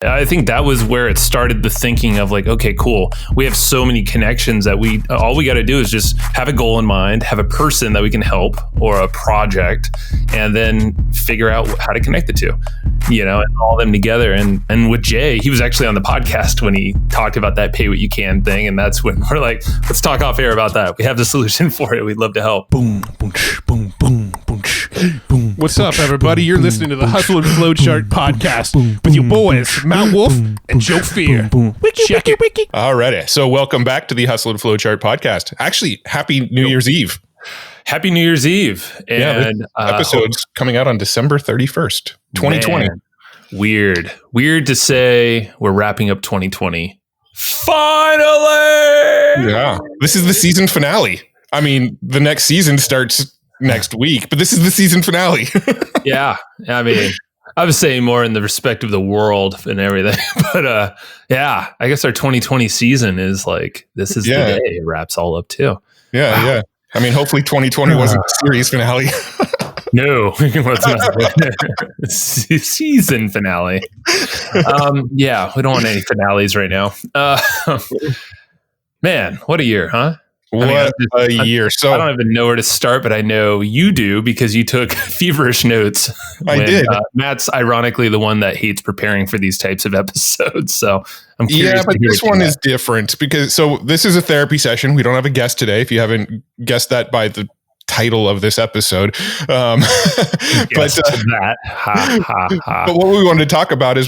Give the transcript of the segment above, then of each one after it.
I think that was where it started, the thinking of like, okay, cool. We have so many connections that all we got to do is just have a goal in mind, have a person that we can help or a project, and then figure out how to connect the two, and all them together. And with Jay, he was actually on the podcast when he talked about that pay what you can thing. And that's when we're like, let's talk off air about that. We have the solution for it. We'd love to help. Boom, boom, boom, boom, boom, boom. What's up, everybody? You're listening to the Hustle and Flowchart podcast with your boys, Matt Wolfe and Joe Fier. Check it. Alrighty. So welcome back to the Hustle and Flowchart podcast. Actually, happy New Year's Eve. Happy New Year's Eve. And episode's coming out on December 31st, 2020. Man, weird to say we're wrapping up 2020. Finally! Yeah. This is the season finale. I mean, the next season starts next week, but this is the season finale. Yeah. I mean, I was saying more in the respect of the world and everything, but yeah, I guess our 2020 season is like, this is the day it wraps all up too. Yeah, wow. Yeah. I mean, hopefully 2020 wasn't a series finale. No, it's not. Season finale. Yeah, we don't want any finales right now. Man, what a year, huh? What a year. So I don't even know where to start, but I know you do because you took feverish notes. I did. Matt's ironically the one that hates preparing for these types of episodes. So I'm curious. Yeah, but this one is different because this is a therapy session. We don't have a guest today. If you haven't guessed that by the title of this episode. But what we wanted to talk about is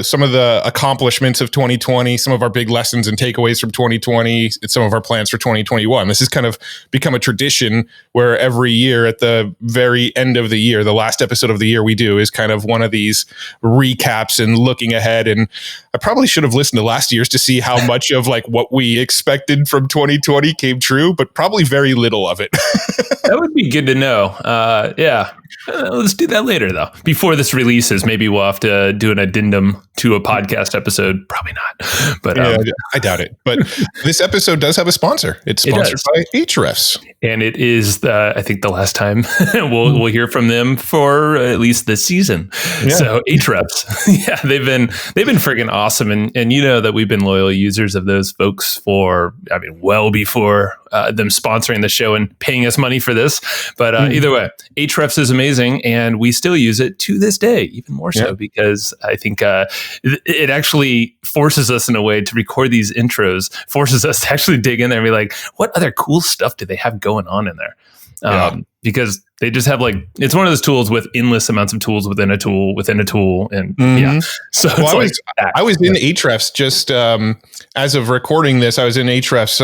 some of the accomplishments of 2020, some of our big lessons and takeaways from 2020, and some of our plans for 2021. This has kind of become a tradition where every year at the very end of the year, the last episode of the year we do is kind of one of these recaps and looking ahead. And I probably should have listened to last year's to see how much of like what we expected from 2020 came true, but probably very little of it. That would be good to know. Yeah. Let's do that later, though. Before this releases, maybe we'll have to do an addendum to a podcast episode. Probably not. But I doubt it. But this episode does have a sponsor. It's sponsored by Ahrefs. And it is, I think, the last time we'll hear from them for at least this season. Yeah. So Ahrefs, yeah, they've been freaking awesome. And you know that we've been loyal users of those folks for, well before them sponsoring the show and paying us money for this. But either way, Ahrefs is amazing, and we still use it to this day, even more so because I think it actually forces us in a way to record these intros, forces us to actually dig in there and be like, what other cool stuff do they have going on in there? Because they just have it's one of those tools with endless amounts of tools within a tool. And so I was in Ahrefs just as of recording this. I was in Ahrefs.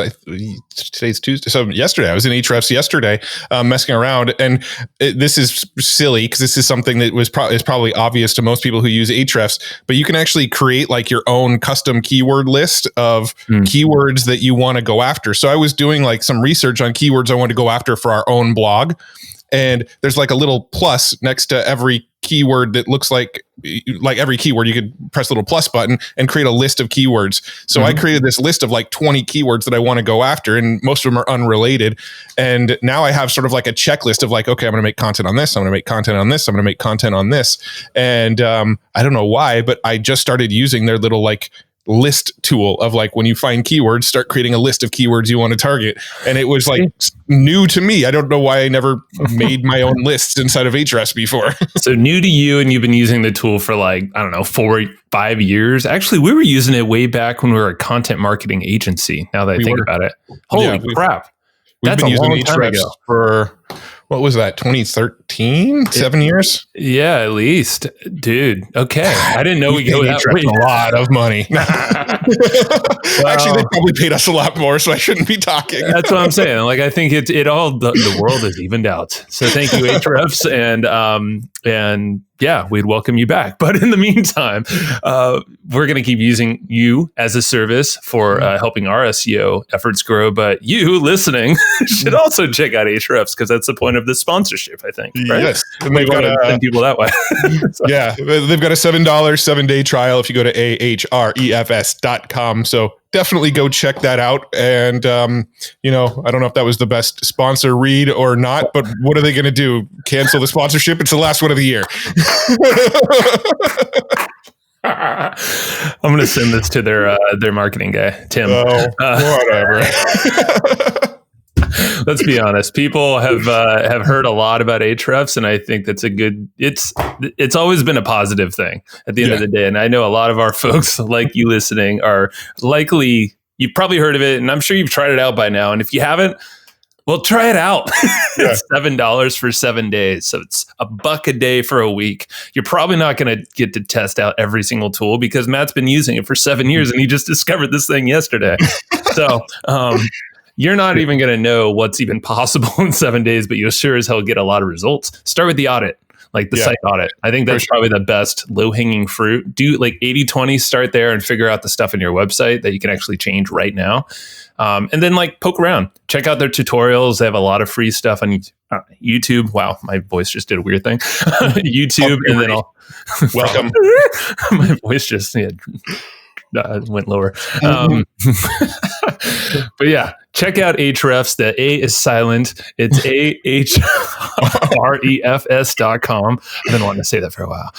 Today's Tuesday, so yesterday I was in Ahrefs yesterday, messing around. And this is silly because this is something that is probably obvious to most people who use Ahrefs. But you can actually create like your own custom keyword list of keywords that you want to go after. So I was doing like some research on keywords I wanted to go after for our own blog. And there's like a little plus next to every keyword that looks like every keyword. You could press the little plus button and create a list of keywords. So I created this list of like 20 keywords that I want to go after, and most of them are unrelated. And now I have sort of like a checklist of like, okay, I'm going to make content on this. I'm going to make content on this. I'm going to make content on this. And I don't know why, but I just started using their little like list tool of like, when you find keywords, start creating a list of keywords you want to target. And it was like new to me. I don't know why I never made my own lists inside of Ahrefs before. So new to you, and you've been using the tool for 4-5 years. Actually, we were using it way back when we were a content marketing agency. Now that I think about it, holy crap. That's a long time ago. For what was that? 2013? 7 years? Yeah, at least, dude. Okay, I didn't know we go that way. A lot of money. Actually, they probably paid us a lot more, so I shouldn't be talking. That's what I'm saying. Like, I think the world is evened out. So thank you, Ahrefs, and yeah, we'd welcome you back. But in the meantime, we're going to keep using you as a service for helping our SEO efforts grow. But you listening should also check out Ahrefs, because that's the point of this sponsorship, I think. Right? Yes. And they've got to send people that way. Yeah. They've got a $7 7-day trial if you go to ahrefs.com. So definitely go check that out. And, I don't know if that was the best sponsor read or not, but what are they going to do? Cancel the sponsorship? It's the last one of the year. I'm going to send this to their marketing guy, Tim. Oh, whatever. Let's be honest. People have heard a lot about Ahrefs, and I think that's a good. It's always been a positive thing at the end of the day. And I know a lot of our folks, like you listening, are likely you've probably heard of it, and I'm sure you've tried it out by now. And if you haven't, well, try it out. It's $7 for 7 days, so it's $1 a day for a week. You're probably not going to get to test out every single tool because Matt's been using it for 7 years, and he just discovered this thing yesterday. So. You're not even going to know what's even possible in 7 days, but you'll sure as hell get a lot of results. Start with the audit, like the site audit. I think that's probably the best low-hanging fruit. Do like 80-20, start there and figure out the stuff in your website that you can actually change right now. And then like poke around. Check out their tutorials. They have a lot of free stuff on YouTube. Wow, my voice just did a weird thing. YouTube, and then I'll... Welcome. My voice just... went lower. But yeah, check out Ahrefs. The A is silent. It's ahrefs.com. I've been wanting to say that for a while.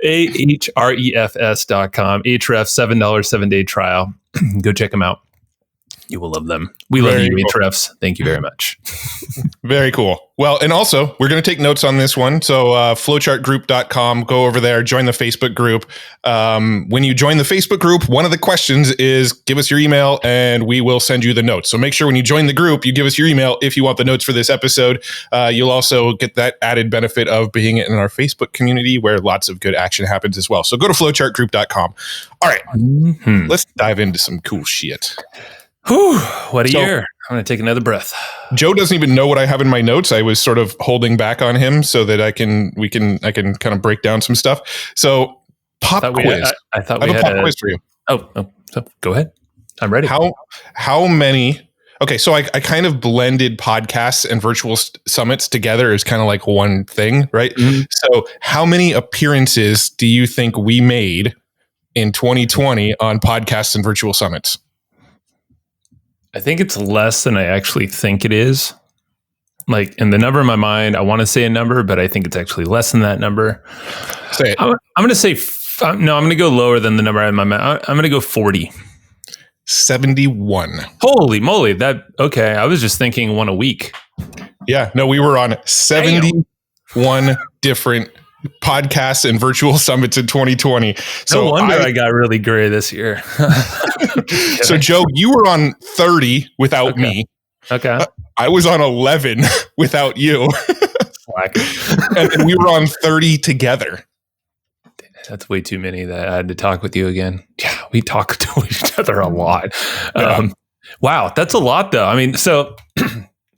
ahrefs.com. Ahrefs, $7 7-day trial. Go check them out. You will love them. We love you, Ahrefs. Thank you very much. Very cool. Well, and also, we're going to take notes on this one. So flowchartgroup.com, go over there, join the Facebook group. When you join the Facebook group, one of the questions is give us your email and we will send you the notes. So make sure when you join the group, you give us your email if you want the notes for this episode. You'll also get that added benefit of being in our Facebook community where lots of good action happens as well. So go to flowchartgroup.com. All right, let's dive into some cool shit. Whew, what a year. I'm going to take another breath. Joe doesn't even know what I have in my notes. I was sort of holding back on him so that I can kind of break down some stuff. So pop quiz. I thought I have a pop quiz for you. Oh, so go ahead. I'm ready. How many? Okay, so I kind of blended podcasts and virtual summits together as kind of like one thing, right? Mm-hmm. So how many appearances do you think we made in 2020 on podcasts and virtual summits? I think it's less than I actually think it is. Like in the number in my mind, I want to say a number, but I think it's actually less than that number. Say it. I'm going to say, no, I'm going to go lower than the number in my mind. I'm going to go 40. 71. Holy moly. Okay. I was just thinking one a week. Yeah. No, we were on 71 different podcasts and virtual summits in 2020. So no wonder I got really gray this year. So Joe, you were on 30 without me. Okay. I was on 11 without you. And we were on 30 together. That's way too many that I had to talk with you again. Yeah, we talk to each other a lot. Yeah. Wow, that's a lot though. I mean, so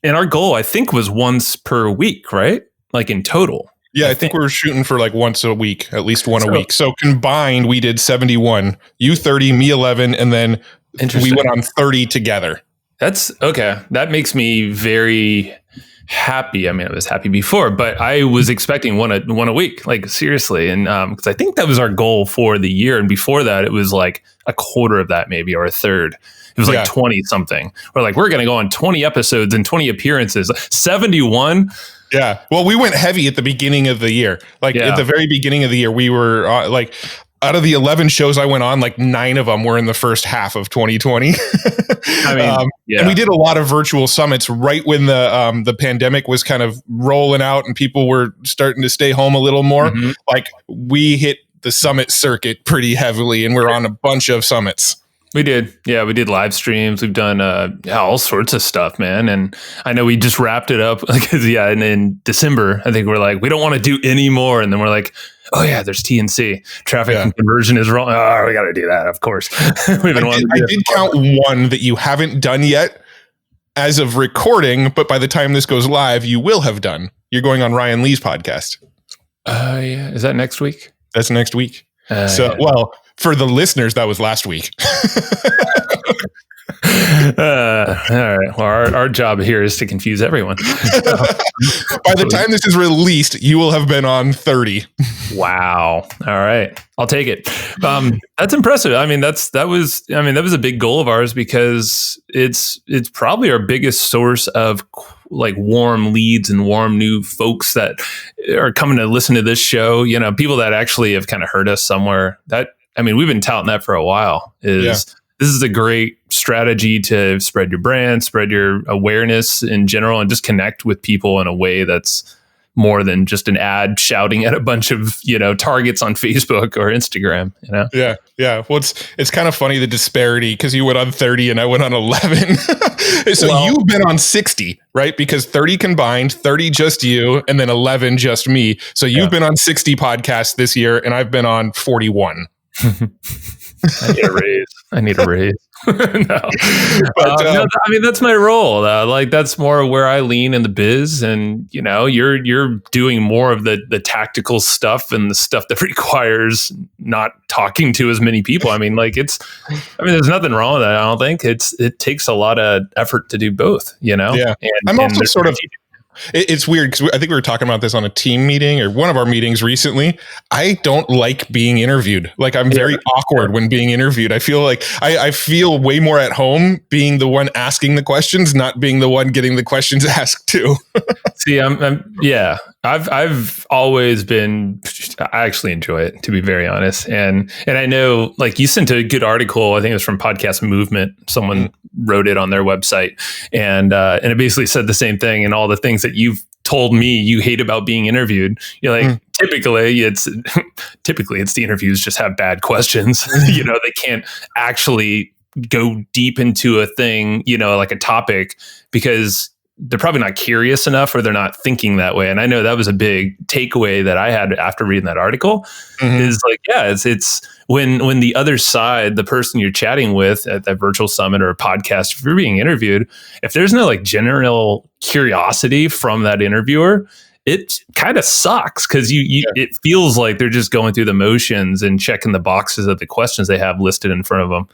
and our goal I think was once per week, right? Like in total. Yeah, I think we were shooting for like once a week, at least one a week. So combined, we did 71. You 30, me 11, and then we went on 30 together. That's okay. That makes me very happy. I mean, I was happy before, but I was expecting one a week, like seriously. And because I think that was our goal for the year. And before that, it was like a quarter of that maybe, or a third. It was like 20 something. We're like, we're going to go on 20 episodes and 20 appearances. 71. Yeah. Well, we went heavy at the beginning of the year. Like at the very beginning of the year, we were like out of the 11 shows I went on, like 9 of them were in the first half of 2020. I mean, and we did a lot of virtual summits right when the pandemic was kind of rolling out and people were starting to stay home a little more. Mm-hmm. Like we hit the summit circuit pretty heavily and we're on a bunch of summits. We did. Yeah, we did live streams. We've done all sorts of stuff, man. And I know we just wrapped it up. And in December, I think we're like, we don't want to do any more. And then we're like, oh yeah, there's TNC. Traffic and conversion is wrong. Oh, we got to do that, of course. I did count one that you haven't done yet as of recording, but by the time this goes live, you will have done. You're going on Ryan Lee's podcast. Yeah. Is that next week? That's next week. Well, for the listeners, that was last week. All right. Well, our job here is to confuse everyone. By the time this is released, you will have been on 30. Wow. All right. I'll take it. That's impressive. I mean, that was a big goal of ours because it's probably our biggest source of like warm leads and warm new folks that are coming to listen to this show, people that actually have kind of heard us somewhere. We've been touting that for a while. This is a great strategy to spread your brand, spread your awareness in general, and just connect with people in a way that's more than just an ad shouting at a bunch of, targets on Facebook or Instagram, Yeah. Yeah. Well, it's kind of funny, the disparity, because you went on 30 and I went on 11. So you've been on 60, right? Because 30 combined, 30 just you, and then 11 just me. So you've been on 60 podcasts this year and I've been on 41. I need a raise. No. That's my role. That's more where I lean in the biz, and you're doing more of the tactical stuff and the stuff that requires not talking to as many people. There's nothing wrong with that. I don't think it takes a lot of effort to do both. Yeah, I'm also sort of. It's weird because I think we were talking about this on a team meeting or one of our meetings recently. I don't like being interviewed. Like, I'm very awkward when being interviewed. I feel like I feel way more at home being the one asking the questions, not being the one getting the questions asked to. See, I've always been, I actually enjoy it, to be very honest. And I know, like, you sent a good article, I think it was from Podcast Movement. Someone wrote it on their website, and it basically said the same thing, and all the things that you've told me you hate about being interviewed. You're like, typically it's the interviews just have bad questions. They can't actually go deep into a thing, like a topic, because they're probably not curious enough, or they're not thinking that way. And I know that was a big takeaway that I had after reading that article. Is like, it's when the other side, the person you're chatting with at that virtual summit or a podcast, if you're being interviewed, if there's no like general curiosity from that interviewer, it kind of sucks, because it feels like they're just going through the motions and checking the boxes of the questions they have listed in front of them.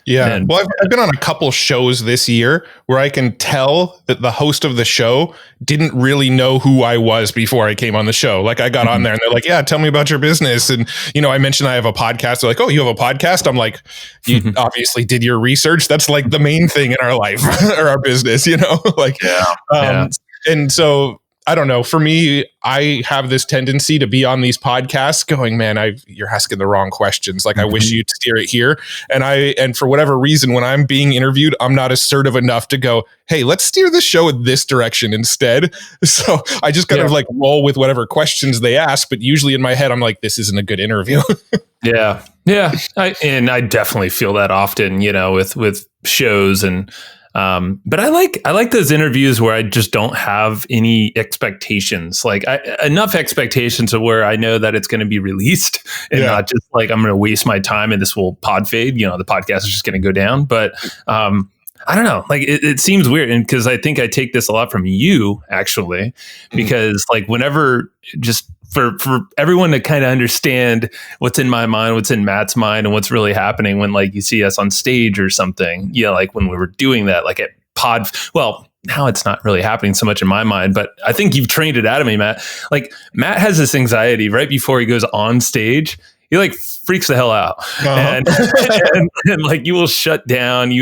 Yeah. Well, I've been on a couple shows this year where I can tell that the host of the show didn't really know who I was before I came on the show. Like, I got on there and they're like, yeah, tell me about your business. And, I mentioned I have a podcast. They're like, oh, you have a podcast? I'm like, you obviously did your research. That's like the main thing in our life or our business, And so, I don't know. For me, I have this tendency to be on these podcasts going, man, you're asking the wrong questions. Like, I wish you'd steer it here. And for whatever reason, when I'm being interviewed, I'm not assertive enough to go, hey, let's steer the show in this direction instead. So I just kind of like roll with whatever questions they ask. But usually in my head, I'm like, this isn't a good interview. Yeah. I definitely feel that often, with shows and. But I like those interviews where I just don't have any expectations, like enough expectations of where I know that it's going to be released, and not just like I'm going to waste my time and this will pod fade. The podcast is just going to go down. But I don't know, like it seems weird, and because I think I take this a lot from you actually, because like whenever just. For everyone to kind of understand what's in my mind, what's in Matt's mind, and what's really happening when like you see us on stage or something, like when we were doing that, like at pod, well, now it's not really happening so much in my mind, but I think you've trained it out of me, Matt. Like, Matt has this anxiety right before he goes on stage. He like freaks the hell out, and like you will shut down.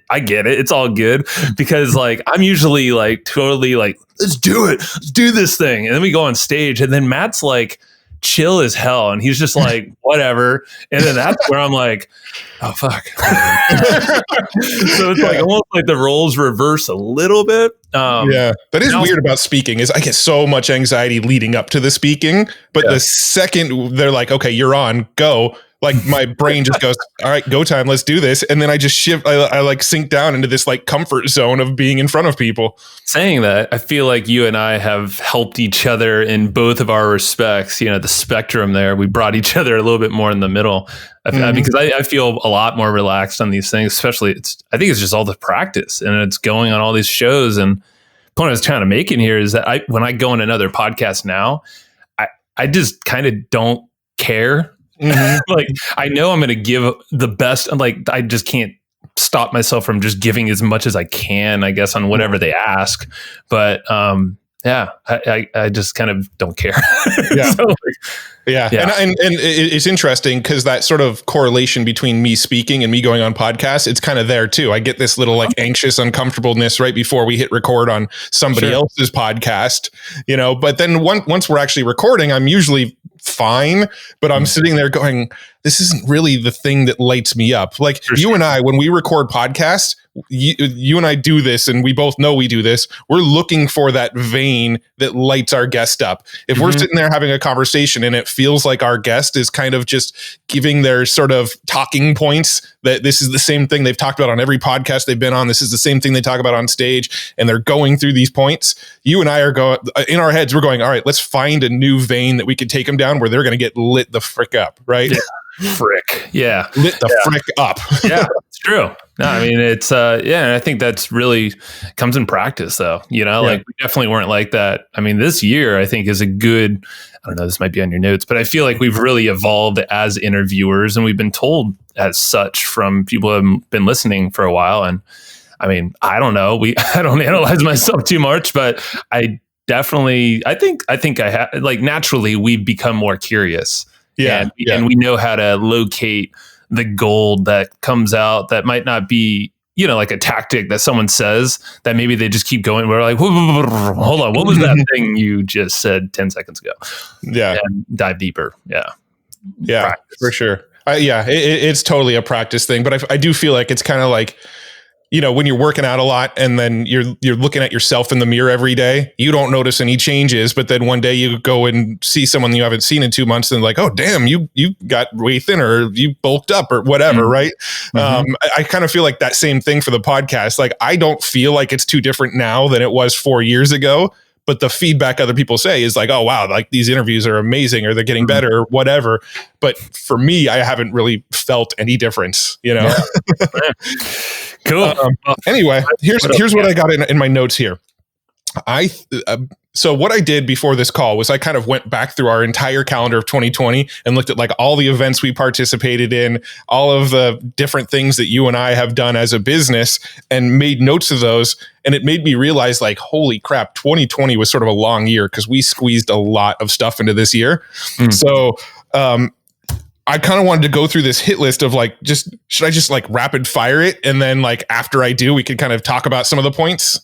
I get it. It's all good, because like I'm usually like totally like, let's do it. Let's do this thing. And then we go on stage, and then Matt's like chill as hell, and he's just like, whatever. And then that's where I'm like, oh fuck. So it's like almost like the roles reverse a little bit. That is weird about speaking, is I get so much anxiety leading up to the speaking, but the second they're like, okay, you're on, go. Like, my brain just goes, all right, go time, let's do this. And then I just shift, I like sink down into this like comfort zone of being in front of people. Saying that, I feel like you and I have helped each other in both of our respects. The spectrum there, we brought each other a little bit more in the middle. Because I feel a lot more relaxed on these things, especially I think it's just all the practice, and it's going on all these shows. And the point I was trying to make in here is that when I go on another podcast now, I just kind of don't care. Like, I know I'm going to give the best. I'm like, I just can't stop myself from just giving as much as I can, I guess, on whatever they ask. But Yeah, I just kind of don't care. Yeah. So, Yeah. And it's interesting because that sort of correlation between me speaking and me going on podcasts, it's kind of there too. I get this little like anxious uncomfortableness right before we hit record on somebody else's podcast, but then once we're actually recording, I'm usually fine, but I'm sitting there going, this isn't really the thing that lights me up. Like you and I, when we record podcasts, you and I do this, and we both know we do this. We're looking for that vein that lights our guest up. If we're sitting there having a conversation and it feels like our guest is kind of just giving their sort of talking points, that this is the same thing they've talked about on every podcast they've been on, this is the same thing they talk about on stage, and they're going through these points, you and I are going, in our heads, we're going, all right, let's find a new vein that we could take them down where they're going to get lit the frick up, right? Yeah. Frick. Yeah. Lit the frick up. Yeah, it's true. No, I mean, it's, and I think that's really comes in practice though, like we definitely weren't like that. I mean, this year I think is a good, I don't know, this might be on your notes, but I feel like we've really evolved as interviewers, and we've been told as such from people who have been listening for a while. And I mean, I don't know, I don't analyze myself too much, but I think I have, like, naturally we've become more curious. And we know how to locate the gold that comes out that might not be, like a tactic that someone says that maybe they just keep going. We're like, hold on, what was that thing you just said 10 seconds ago? Yeah. And dive deeper. Yeah. Yeah, practice. For sure. It's totally a practice thing, but I do feel like it's kind of like, when you're working out a lot and then you're looking at yourself in the mirror every day, you don't notice any changes, but then one day you go and see someone you haven't seen in 2 months and like, oh damn, you got way thinner, or you bulked up or whatever. Right. I kind of feel like that same thing for the podcast. Like, I don't feel like it's too different now than it was 4 years ago, but the feedback other people say is like, oh wow, like these interviews are amazing, or they're getting better, or whatever. But for me, I haven't really felt any difference, Yeah. Cool. Anyway, here's what I got in my notes here. So what I did before this call was I kind of went back through our entire calendar of 2020 and looked at like all the events we participated in, all of the different things that you and I have done as a business, and made notes of those. And it made me realize, like, holy crap, 2020 was sort of a long year because we squeezed a lot of stuff into this year. So, I kind of wanted to go through this hit list of like, should I just like rapid fire it? And then like, after I do, we could kind of talk about some of the points.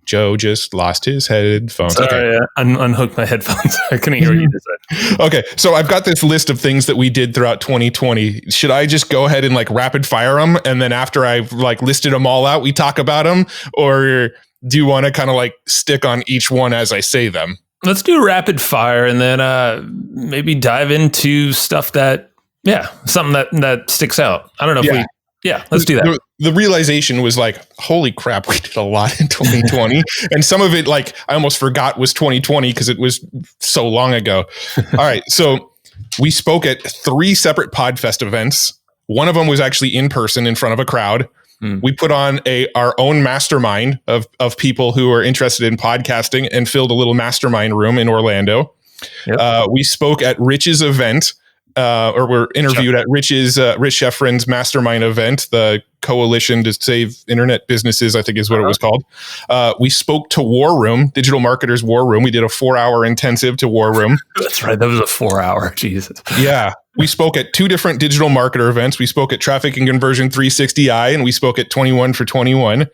Joe just lost his headphones. Sorry, okay. Unhooked my headphones. I couldn't hear what you just said. Okay. So I've got this list of things that we did throughout 2020. Should I just go ahead and like rapid fire them? And then after I've like listed them all out, we talk about them? Or do you want to kind of like stick on each one as I say them? Let's do rapid fire, and then maybe dive into stuff something that sticks out. I don't know if let's do that. The realization was like, holy crap, we did a lot in 2020. And some of it, like, I almost forgot was 2020 because it was so long ago. All right. So we spoke at 3 separate PodFest events. One of them was actually in person in front of a crowd. We put on our own mastermind of people who are interested in podcasting and filled a little mastermind room in Orlando. Yep. We spoke at Rich's event, or were interviewed at Rich Sheffrin's mastermind event, the Coalition to Save Internet Businesses, I think is what it was called. We spoke to War Room, Digital Marketers War Room. We did a 4-hour intensive to War Room. That's right. That was a 4-hour. Jesus. Yeah. We spoke at 2 different digital marketer events. We spoke at Traffic and Conversion 360i, and we spoke at 21 for 21.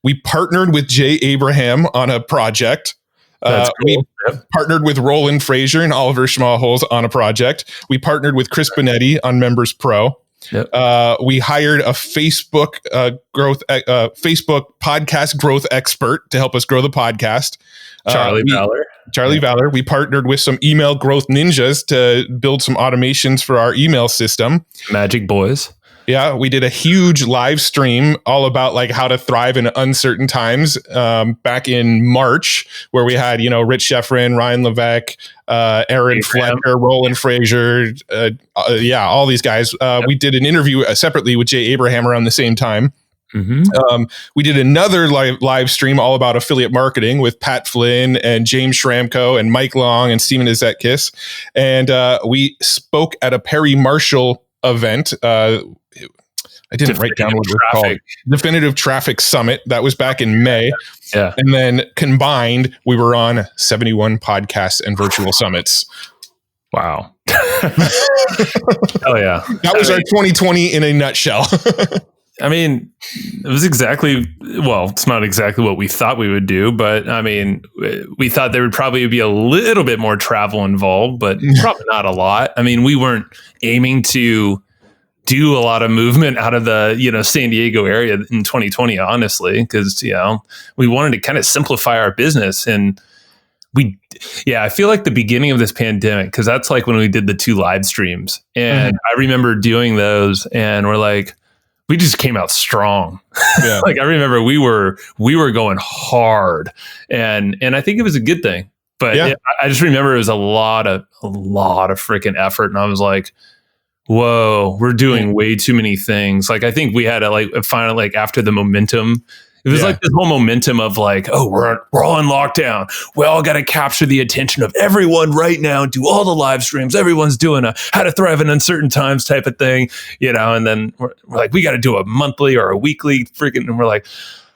We partnered with Jay Abraham on a project. Cool. We partnered with Roland Frazier and Oliver Schmalholz on a project. We partnered with Chris Benetti on Members Pro. Yep. We hired a Facebook podcast growth expert to help us grow the podcast. Charlie Valor. We partnered with some email growth ninjas to build some automations for our email system. Magic Boys. Yeah, we did a huge live stream all about like how to thrive in uncertain times back in March, where we had, Rich Sheffrin, Ryan Levesque, Aaron Fletcher, Roland Frazier, all these guys. We did an interview separately with Jay Abraham around the same time. We did another live stream all about affiliate marketing with Pat Flynn and James Schramko and Mike Long and Steven Izetkis. And we spoke at a Perry Marshall event. I didn't write down what it was called. Definitive Traffic Summit. That was back in May. Yeah. And then combined, we were on 71 podcasts and virtual summits. Wow. Oh yeah. That was our 2020 in a nutshell. I mean, it was it's not exactly what we thought we would do, but I mean, we thought there would probably be a little bit more travel involved, but probably not a lot. I mean, we weren't aiming to do a lot of movement out of the, San Diego area in 2020, honestly, because, we wanted to kind of simplify our business. And I feel like the beginning of this pandemic, because that's like when we did the 2 live streams. And I remember doing those and we're like, we just came out strong. Yeah. Like I remember we were going hard, and I think it was a good thing. But I just remember it was a lot of freaking effort, and I was like, "Whoa, we're doing way too many things." Like I think we had to finally after the momentum. It was like this whole momentum of like, oh, we're all in lockdown. We all got to capture the attention of everyone right now. Do all the live streams. Everyone's doing a how to thrive in uncertain times type of thing, And then we're like, we got to do a monthly or a weekly freaking. And we're like,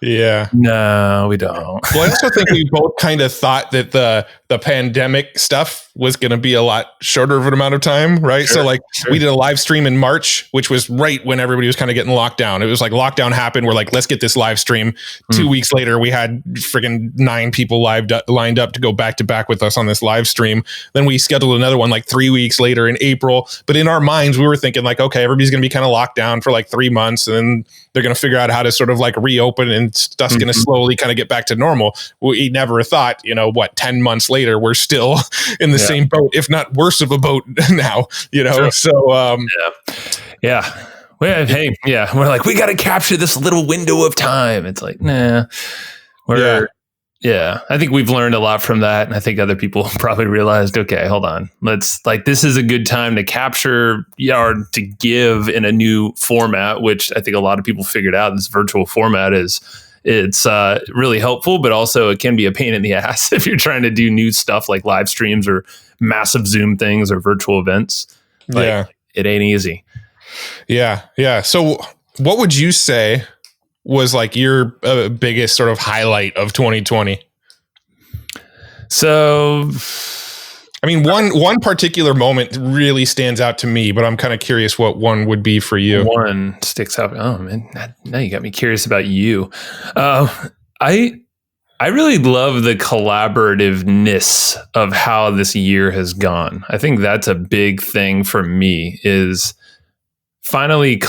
no, we don't. Well, I also think we both kind of thought that the pandemic stuff was going to be a lot shorter of an amount of time, right? Sure, so we did a live stream in March, which was right when everybody was kind of getting locked down. It was like lockdown happened. We're like, let's get this live stream. 2 weeks later, we had friggin' 9 people lined up to go back to back with us on this live stream. Then we scheduled another one like 3 weeks later in April. But in our minds, we were thinking like, okay, everybody's going to be kind of locked down for like 3 months, and then they're going to figure out how to sort of like reopen, and stuff's going to slowly kind of get back to normal. We never thought, 10 months later, we're still in the same boat, if not worse of a boat now, Sure. So, yeah. Well, hey, we're like, we got to capture this little window of time. It's like, nah, I think we've learned a lot from that. And I think other people probably realized, okay, hold on. This is a good time to capture or to give in a new format, which I think a lot of people figured out. This virtual format it's really helpful, but also it can be a pain in the ass if you're trying to do new stuff like live streams or massive Zoom things or virtual events. It ain't easy. Yeah. Yeah. So what would you say was like your biggest sort of highlight of 2020? So, I mean, one particular moment really stands out to me, but I'm kind of curious what one would be for you. One sticks out. Oh man, now you got me curious about you. I really love the collaborativeness of how this year has gone. I think that's a big thing for me, is finally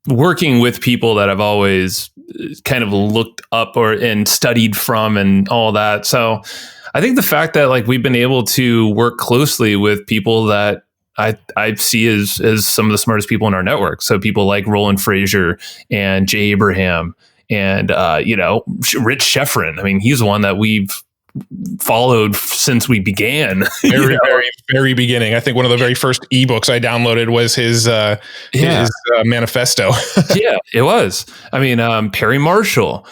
working with people that I've always kind of looked up and studied from and all that. So I think the fact that we've been able to work closely with people that I see as some of the smartest people in our network. So people like Roland Frazier and Jay Abraham and, Rich Sheffrin. I mean, he's one that we've followed since we began. Very, very beginning. I think one of the very first ebooks I downloaded was his manifesto. Yeah, it was. I mean, Perry Marshall,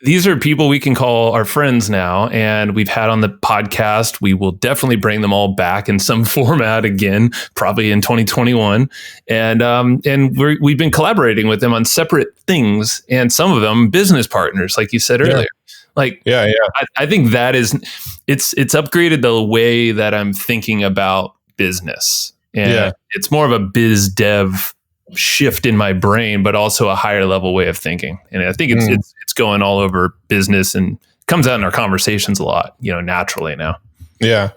these are people we can call our friends now, and we've had on the podcast. We will definitely bring them all back in some format again, probably in 2021. And we've been collaborating with them on separate things, and some of them business partners, like you said earlier. I think that it's upgraded the way that I'm thinking about business, and it's more of a biz dev shift in my brain, but also a higher level way of thinking. And I think it's going all over business and comes out in our conversations a lot, naturally now. Yeah.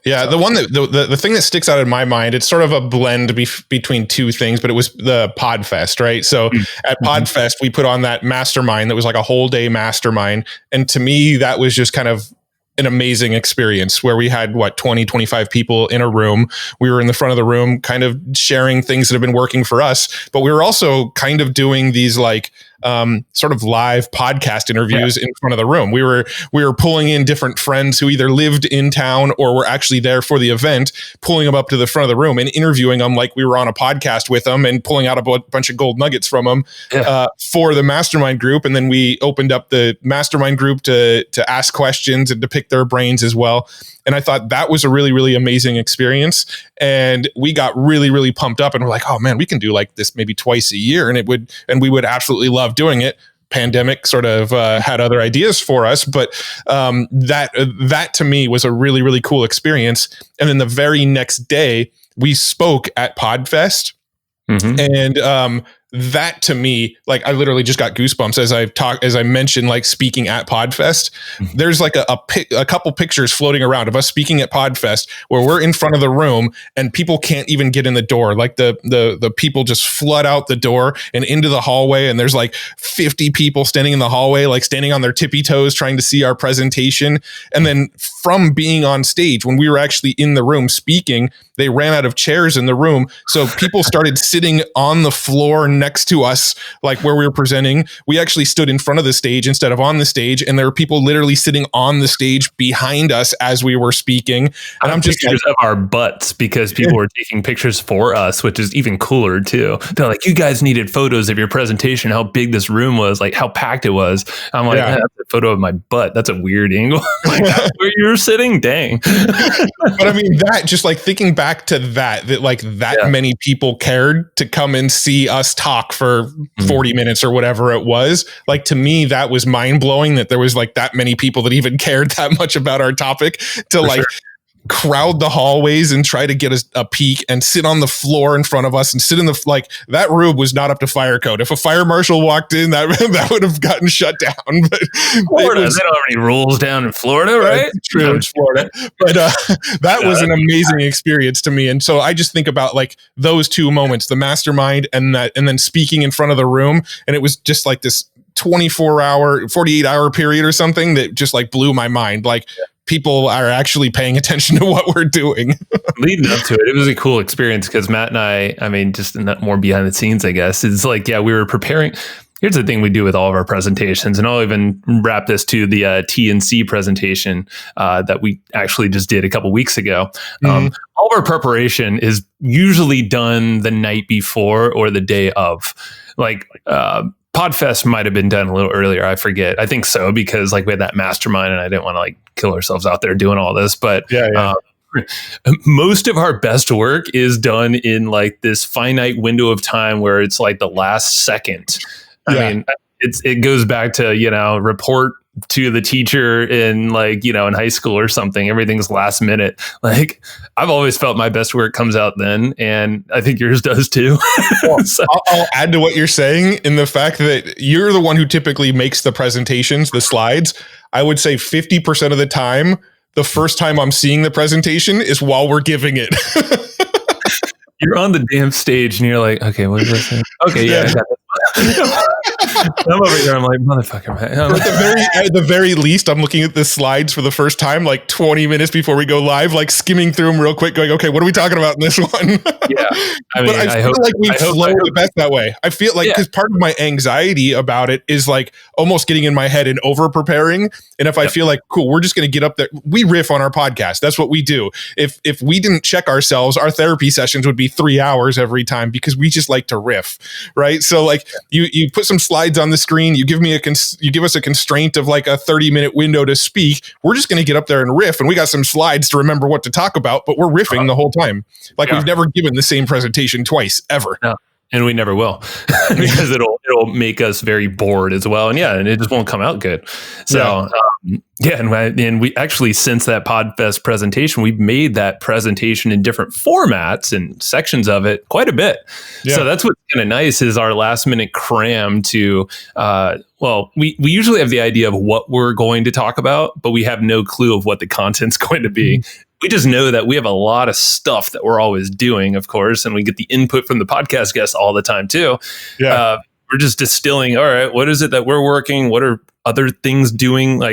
Yeah. The one the thing that sticks out in my mind, it's sort of a blend between two things, but it was the PodFest, right? So at PodFest, we put on that mastermind that was like a whole day mastermind. And to me, that was just kind of an amazing experience where we had 20, 25 people in a room. We were in the front of the room kind of sharing things that have been working for us, but we were also kind of doing these sort of live podcast interviews in front of the room. We were pulling in different friends who either lived in town or were actually there for the event, pulling them up to the front of the room and interviewing them like we were on a podcast with them, and pulling out a bunch of gold nuggets from them for the mastermind group. And then we opened up the mastermind group to ask questions and to pick their brains as well. And I thought that was a really, really amazing experience. And we got really, really pumped up, and we're like, oh man, we can do like this maybe twice a year. And we would absolutely love doing it. Pandemic sort of had other ideas for us, but that to me was a really, really cool experience. And then the very next day we spoke at PodFest. And that to me, like, I literally just got goosebumps as I mentioned, like, speaking at PodFest. There's like a couple pictures floating around of us speaking at PodFest where we're in front of the room and people can't even get in the door. Like the people just flood out the door and into the hallway, and there's like 50 people standing in the hallway, like standing on their tippy toes trying to see our presentation. And then from being on stage, when we were actually in the room speaking, they ran out of chairs in the room, so people started sitting on the floor next to us, like where we were presenting. We actually stood in front of the stage instead of on the stage, and there were people literally sitting on the stage behind us as we were speaking. And I'm just pictures of our butts, because people were taking pictures for us, which is even cooler too. They're like, you guys needed photos of your presentation, how big this room was, like how packed it was. I'm like, that's a photo of my butt. That's a weird angle. Like, that's where you're sitting. Dang. But I mean, that just like thinking back to that many people cared to come and see us talk for 40 minutes or whatever it was. Like, to me, that was mind blowing that there was like that many people that even cared that much about our topic to crowd the hallways and try to get a peek and sit on the floor in front of us and sit in the, like, that room was not up to fire code. If a fire marshal walked in, that would have gotten shut down. But Florida, that already rules down in Florida, right? True, it's Florida. But that was an amazing experience to me. And so I just think about like those two moments, the mastermind and then speaking in front of the room. And it was just like this 48-hour period or something that just like blew my mind. Like, people are actually paying attention to what we're doing. Leading up to it was a cool experience because Matt and I mean, just more behind the scenes, I guess. It's like, we were preparing. Here's the thing we do with all of our presentations, and I'll even wrap this to the TNC presentation that we actually just did a couple weeks ago. All of our preparation is usually done the night before or the day of. Like, PodFest might have been done a little earlier. I forget. I think so, because like we had that mastermind and I didn't want to like kill ourselves out there doing all this. But most of our best work is done in like this finite window of time where it's like the last second. I mean, it goes back to, report to the teacher in like, in high school or something. Everything's last minute. Like, I've always felt my best work comes out then, and I think yours does too. Well, so. I'll add to what you're saying in the fact that you're the one who typically makes the presentations, the slides. I would say 50% of the time, the first time I'm seeing the presentation is while we're giving it. You're on the damn stage and you're like, okay, what is this? Okay, I got it. I'm over here. I'm like, motherfucker, man. At the very least, I'm looking at the slides for the first time, like 20 minutes before we go live, like skimming through them real quick, going, okay, what are we talking about in this one? Yeah. I mean, but I feel like we flow the best that way. I feel like, because part of my anxiety about it is like almost getting in my head and over preparing. And if I feel like, cool, we're just going to get up there. We riff on our podcast. That's what we do. If we didn't check ourselves, our therapy sessions would be 3 hours every time, because we just like to riff. Right. So like you put some slides on the screen, you give us a constraint of like a 30-minute window to speak. We're just going to get up there and riff, and we got some slides to remember what to talk about, but we're riffing the whole time. Like, we've never given the same presentation twice ever. No. And we never will, because it'll make us very bored as well. And and it just won't come out good. So, and we actually, since that PodFest presentation, we've made that presentation in different formats and sections of it quite a bit. Yeah. So that's what's kind of nice is our last minute cram to, we usually have the idea of what we're going to talk about, but we have no clue of what the content's going to be. We just know that we have a lot of stuff that we're always doing, of course, and we get the input from the podcast guests all the time too. Yeah. We're just distilling, all right, what is it that we're working? What are other things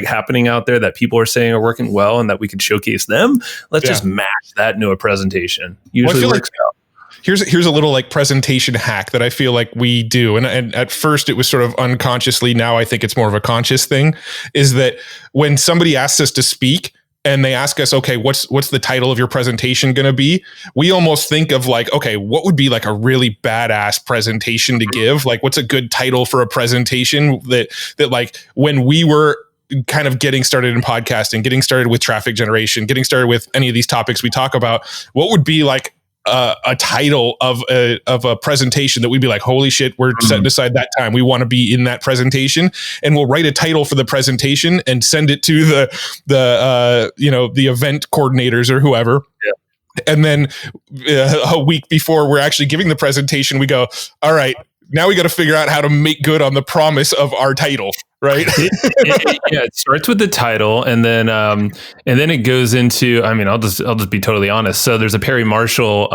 happening out there that people are saying are working well and that we could showcase them? Let's just match that into a presentation. Usually works out. Here's a little like presentation hack that I feel like we do. And at first it was sort of unconsciously. Now I think it's more of a conscious thing, is that when somebody asks us to speak and they ask us, okay, what's the title of your presentation going to be? We almost think of like, okay, what would be like a really badass presentation to give? Like, what's a good title for a presentation that like when we were kind of getting started in podcasting, getting started with traffic generation, getting started with any of these topics we talk about, what would be like a title of a presentation that we'd be like, holy shit, we're setting aside that time. We want to be in that presentation, and we'll write a title for the presentation and send it to the event coordinators or whoever. Yeah. And then a week before we're actually giving the presentation, we go, all right, now we got to figure out how to make good on the promise of our title. Right. It starts with the title, and then it goes into. I mean, I'll just be totally honest. So there's a Perry Marshall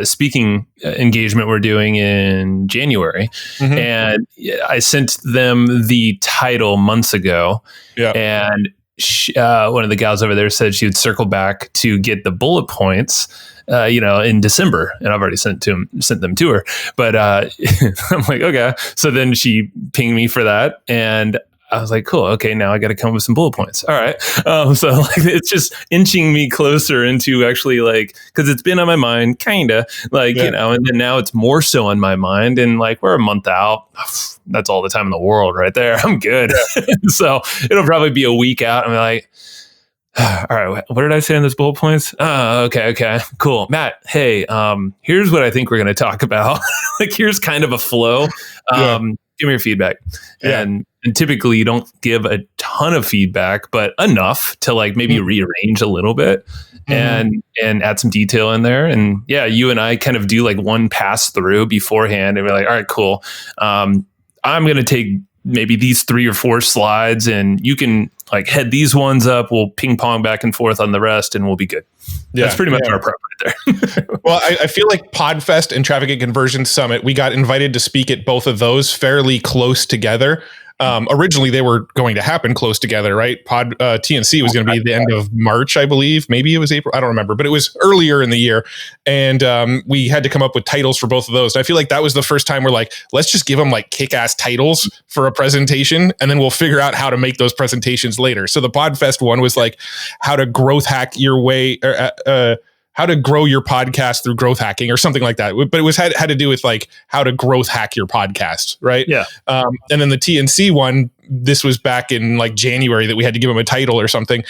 speaking engagement we're doing in January, and I sent them the title months ago. Yeah, and one of the gals over there said she would circle back to get the bullet points. In December, and I've already sent them to her, but I'm like, okay. So then she pinged me for that, and I was like, cool. Okay, now I got to come up with some bullet points. All right. So like, it's just inching me closer into actually like, because it's been on my mind, kind of like, and then now it's more so on my mind, and like we're a month out. That's all the time in the world right there. I'm good. So it'll probably be a week out. I'm like, all right, what did I say on those bullet points? Okay, cool. Matt, hey, here's what I think we're going to talk about. Like, here's kind of a flow. Give me your feedback. Yeah. And typically you don't give a ton of feedback, but enough to like maybe rearrange a little bit and add some detail in there. And yeah, you and I kind of do like one pass through beforehand, and we're like, all right, cool. I'm going to take maybe these 3 or 4 slides, and you can like head these ones up. We'll ping pong back and forth on the rest, and we'll be good. Yeah, that's pretty much our prep right there. Well, I feel like Podfest and Traffic and Conversion Summit, we got invited to speak at both of those fairly close together. Originally, they were going to happen close together, right? TNC was going to be the end of March, I believe. Maybe it was April. I don't remember, but it was earlier in the year. And we had to come up with titles for both of those. And I feel like that was the first time we're like, let's just give them like kick-ass titles for a presentation, and then we'll figure out how to make those presentations later. So the Podfest one was like how to growth hack your way, how to grow your podcast through growth hacking or something like that. But it was had to do with like how to growth hack your podcast, right? Yeah. And then the TNC one, this was back in like January that we had to give them a title or something.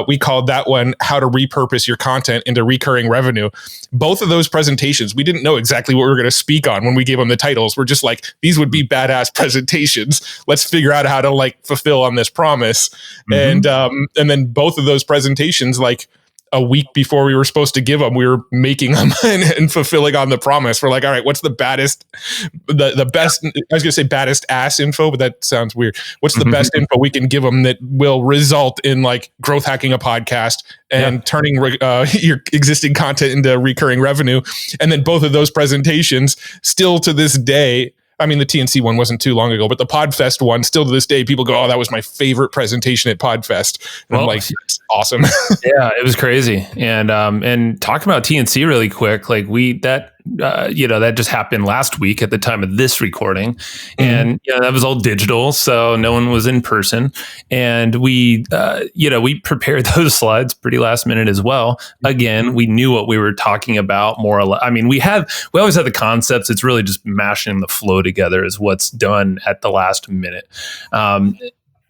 We called that one how to repurpose your content into recurring revenue. Both of those presentations, we didn't know exactly what we were going to speak on when we gave them the titles. We're just like, these would be badass presentations. Let's figure out how to like fulfill on this promise. And then both of those presentations, like, a week before we were supposed to give them, we were making them and fulfilling on the promise. We're like, all right, what's the best, I was going to say baddest ass info, but that sounds weird. What's the best info we can give them that will result in like growth hacking a podcast and turning your existing content into recurring revenue? And then both of those presentations still to this day, I mean, the TNC one wasn't too long ago, but the Podfest one, still to this day, people go, oh, that was my favorite presentation at Podfest. And I'm like, it's awesome. Yeah, it was crazy. And talking about TNC really quick, like that just happened last week at the time of this recording. And that was all digital, so no one was in person. And we prepared those slides pretty last minute as well. Again, we knew what we were talking about more or less. I mean, we always had the concepts. It's really just mashing the flow together is what's done at the last minute.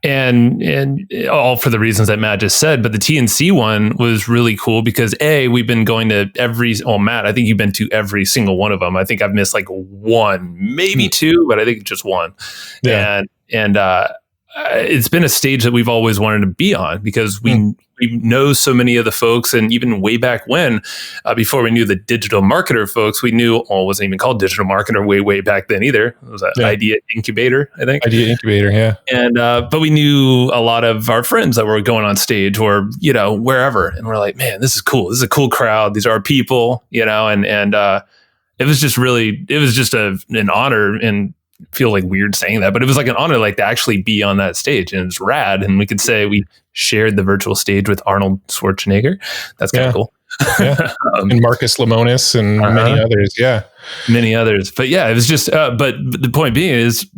And all for the reasons that Matt just said, but the TNC one was really cool because we've been going to Matt, I think you've been to every single one of them. I think I've missed like one, maybe 2, but I think just one. Yeah. And it's been a stage that we've always wanted to be on because we know so many of the folks, and even way back when, before we knew the digital marketer folks, we knew, it wasn't even called digital marketer way back then either. It was an idea incubator, I think. Idea incubator, yeah. And but we knew a lot of our friends that were going on stage or wherever, and we're like, man, this is cool. This is a cool crowd. These are our people, and it was just an honor, and feel like weird saying that, but it was like an honor, like to actually be on that stage, and it's rad. And we could say we shared the virtual stage with Arnold Schwarzenegger. That's kind of cool. Yeah. And Marcus Lemonis and many others. Yeah. Many others. But yeah, it was just, but the point being is,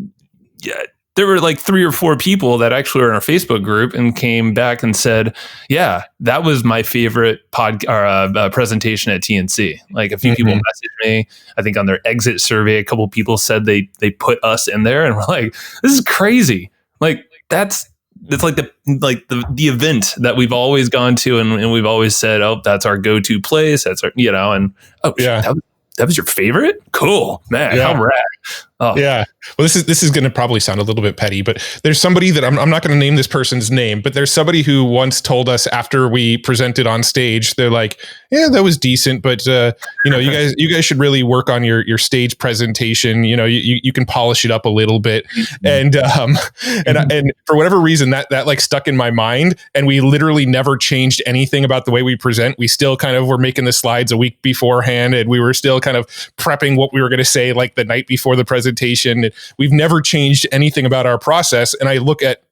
yeah, there were like 3 or 4 people that actually were in our Facebook group and came back and said, yeah, that was my favorite presentation at TNC. Like a few people messaged me. I think on their exit survey, a couple of people said they put us in there, and we're like, this is crazy. Like it's like the event that we've always gone to, and we've always said, oh, that's our go-to place. That's our, and that was your favorite? Cool, man. Yeah. How rad. Oh. Yeah. Well, this is going to probably sound a little bit petty, but there's somebody that I'm not going to name this person's name, but there's somebody who once told us after we presented on stage, they're like, yeah, that was decent, but you guys should really work on your stage presentation. You can polish it up a little bit. And for whatever reason that like stuck in my mind, and we literally never changed anything about the way we present. We still kind of were making the slides a week beforehand, and we were still kind of prepping what we were going to say like the night before the presentation. We've never changed anything about our process. And I look at,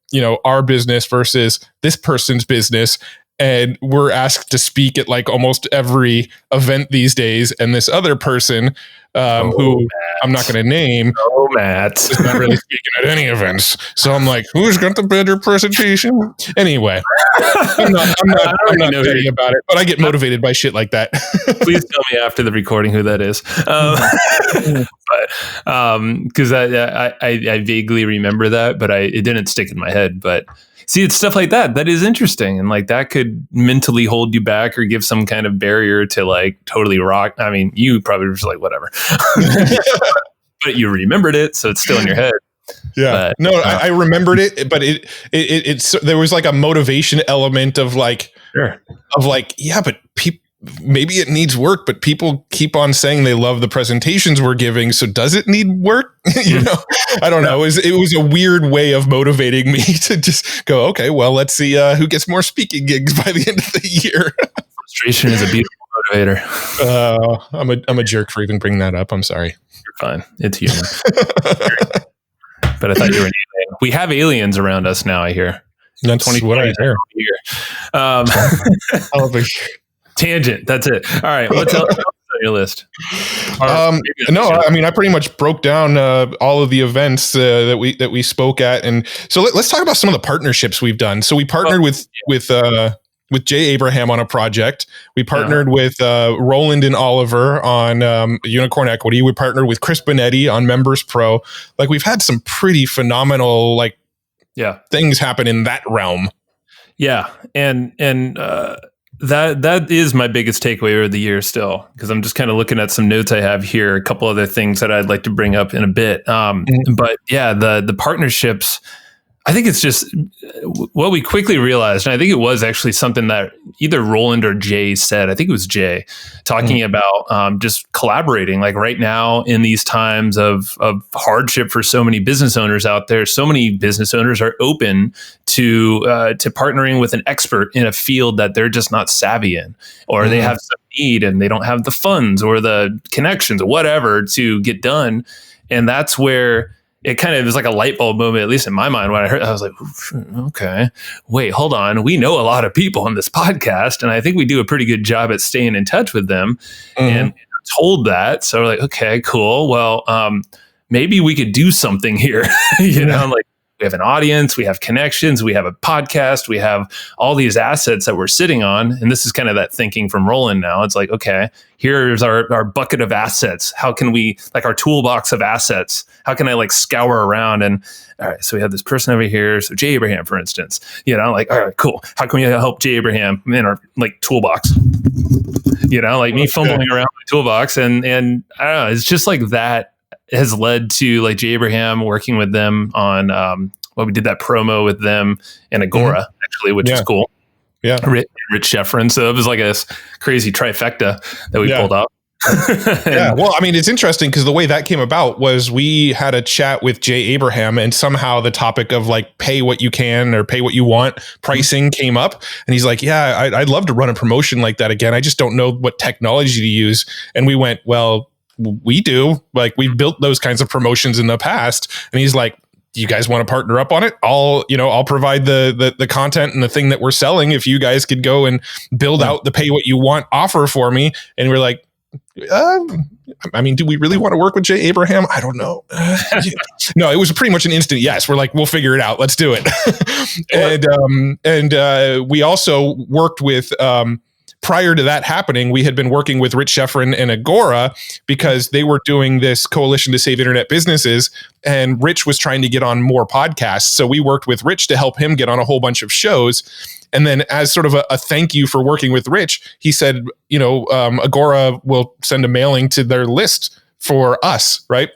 our business versus this person's business, and we're asked to speak at like almost every event these days. And this other person, who Matt. I'm not going to name, Matt is not really speaking at any events. So I'm like, who's got the better presentation? Anyway, I'm not petty about it, but I get motivated by shit like that. Please tell me after the recording who that is. Because I vaguely remember that, but it didn't stick in my head. But see, it's stuff like that is interesting, and like that could mentally hold you back or give some kind of barrier to like totally rock. I mean, you probably were just like whatever, but you remembered it, so it's still in your head. Yeah, but, I remembered it, but it's there was like a motivation element of like, sure. Of like, yeah, but people. Maybe it needs work, but people keep on saying they love the presentations we're giving. So does it need work? I don't know. It was a weird way of motivating me to just go, okay, well, let's see who gets more speaking gigs by the end of the year. Frustration is a beautiful motivator. I'm a jerk for even bringing that up. I'm sorry. You're fine. It's human. But I thought you were an alien. We have aliens around us now, I hear. That's what I hear. Tangent. That's it. All right. What's else on your list? I pretty much broke down all of the events that we spoke at, and so let's talk about some of the partnerships we've done. So we partnered with Jay Abraham on a project. We partnered with Roland and Oliver on Unicorn Equity. We partnered with Chris Bonetti on Members Pro. Like we've had some pretty phenomenal things happen in that realm. Yeah, and that is my biggest takeaway of the year still, because I'm just kind of looking at some notes I have here, a couple other things that I'd like to bring up in a bit. But yeah, the partnerships, I think it's just what we quickly realized, and I think it was actually something that either Roland or Jay said. I think it was Jay talking about just collaborating. Like right now in these times of hardship for so many business owners out there, so many business owners are open to partnering with an expert in a field that they're just not savvy in, or they have some need and they don't have the funds or the connections or whatever to get done. And that's where it kind of was like a light bulb moment, at least in my mind, when I heard, I was like, okay, wait, hold on. We know a lot of people on this podcast, and I think we do a pretty good job at staying in touch with them. And told that. So we're like, okay, cool. Well, maybe we could do something here. Like we have an audience, we have connections, we have a podcast, we have all these assets that we're sitting on. And this is kind of that thinking from Roland now. It's like, okay, here's our bucket of assets. How can we, like our toolbox of assets, how can I like scour around? And all right, so we have this person over here. So Jay Abraham, for instance, like, all right, cool. How can we help Jay Abraham in our like toolbox? Like me fumbling around my toolbox. And I don't know, it's just like that has led to like Jay Abraham working with them on we did that promo with them in Agora, actually, which is cool. Yeah. Rich Sheffrin. So it was like a crazy trifecta that we pulled off. Yeah. Well, I mean, it's interesting because the way that came about was we had a chat with Jay Abraham, and somehow the topic of like pay what you can or pay what you want pricing came up. And he's like, yeah, I'd love to run a promotion like that again. I just don't know what technology to use. And we went, well, we do. Like we've built those kinds of promotions in the past. And he's like, do you guys want to partner up on it? I'll provide the content and the thing that we're selling. If you guys could go and build out the pay what you want offer for me. And we're like, I mean, do we really want to work with Jay Abraham? I don't know. No, it was pretty much an instant yes. We're like, we'll figure it out. Let's do it. And we also worked with, prior to that happening, we had been working with Rich Sheffrin and Agora because they were doing this coalition to save internet businesses, and Rich was trying to get on more podcasts. So we worked with Rich to help him get on a whole bunch of shows. And then as sort of a thank you for working with Rich, he said, Agora will send a mailing to their list for us, right?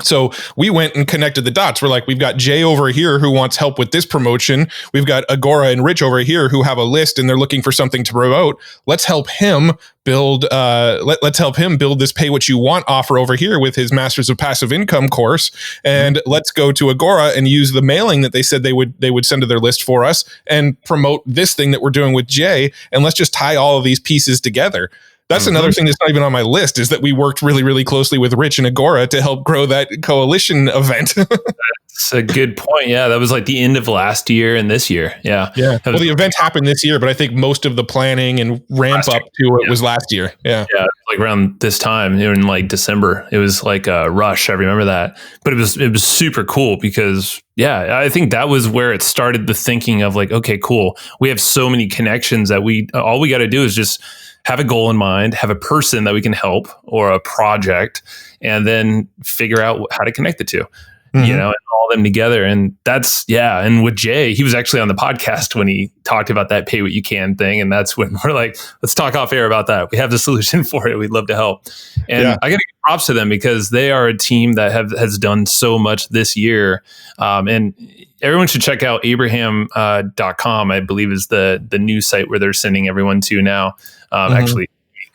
So we went and connected the dots. We're like, we've got Jay over here who wants help with this promotion. We've got Agora and Rich over here who have a list and they're looking for something to promote. Let's help him build. Let's help him build this pay what you want offer over here with his Masters of Passive Income course. And let's go to Agora and use the mailing that they said they would send to their list for us and promote this thing that we're doing with Jay. And let's just tie all of these pieces together. That's another thing that's not even on my list, is that we worked really, really closely with Rich and Agora to help grow that coalition event. That's a good point. Yeah, that was like the end of last year and this year. Yeah. Well, the event happened this year, but I think most of the planning and ramp up to it was last year. Yeah, like around this time in like December. It was like a rush. I remember that, but it was super cool because I think that was where it started the thinking of like, okay, cool. We have so many connections that all we got to do is just have a goal in mind, have a person that we can help or a project, and then figure out how to connect the two, and all them together. And that's, and with Jay, he was actually on the podcast when he talked about that pay what you can thing. And that's when we're like, let's talk off air about that. We have the solution for it. We'd love to help. And I got to give props to them because they are a team that has done so much this year. And everyone should check out Abraham.com, I believe is the news site where they're sending everyone to now. Actually,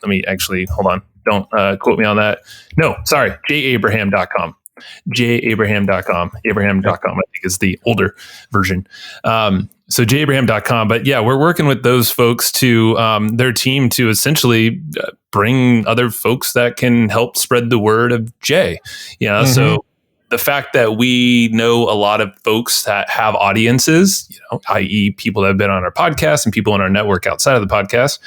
let me hold on. Don't quote me on that. No, sorry. jabraham.com. jabraham.com. Abraham.com, I think, is the older version. So jabraham.com. But we're working with those folks to their team to essentially bring other folks that can help spread the word of Jay. So the fact that we know a lot of folks that have audiences, i.e. people that have been on our podcast and people in our network outside of the podcast,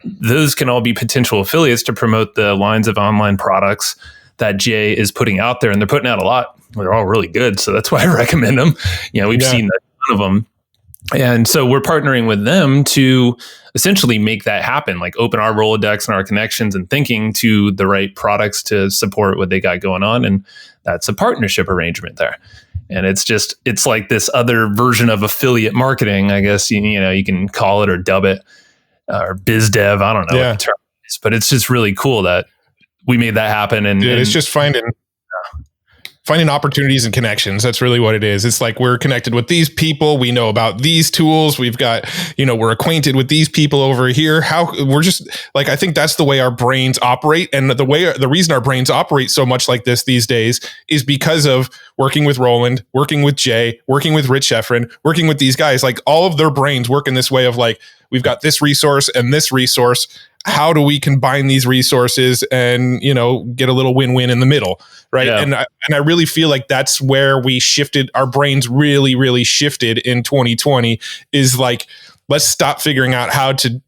those can all be potential affiliates to promote the lines of online products that Jay is putting out there. And they're putting out a lot. They're all really good. So that's why I recommend them. We've seen a ton of them. And so we're partnering with them to essentially make that happen, like open our Rolodex and our connections and thinking to the right products to support what they got going on. And that's a partnership arrangement there. And it's like this other version of affiliate marketing, I guess, you can call it or dub it or biz dev. I don't know what the term is, but it's just really cool that we made that happen. And it's just finding opportunities and connections. That's really what it is. It's like we're connected with these people. We know about these tools. We've got, we're acquainted with these people over here. We're just like, I think that's the way our brains operate. And the reason our brains operate so much like this these days is because of working with Roland, working with Jay, working with Rich Sheffrin, working with these guys. Like all of their brains work in this way of like, we've got this resource and this resource. How do we combine these resources and, get a little win-win in the middle, right? Yeah. And I really feel like that's where we shifted. Our brains really, really shifted in 2020 is like, let's stop figuring out how to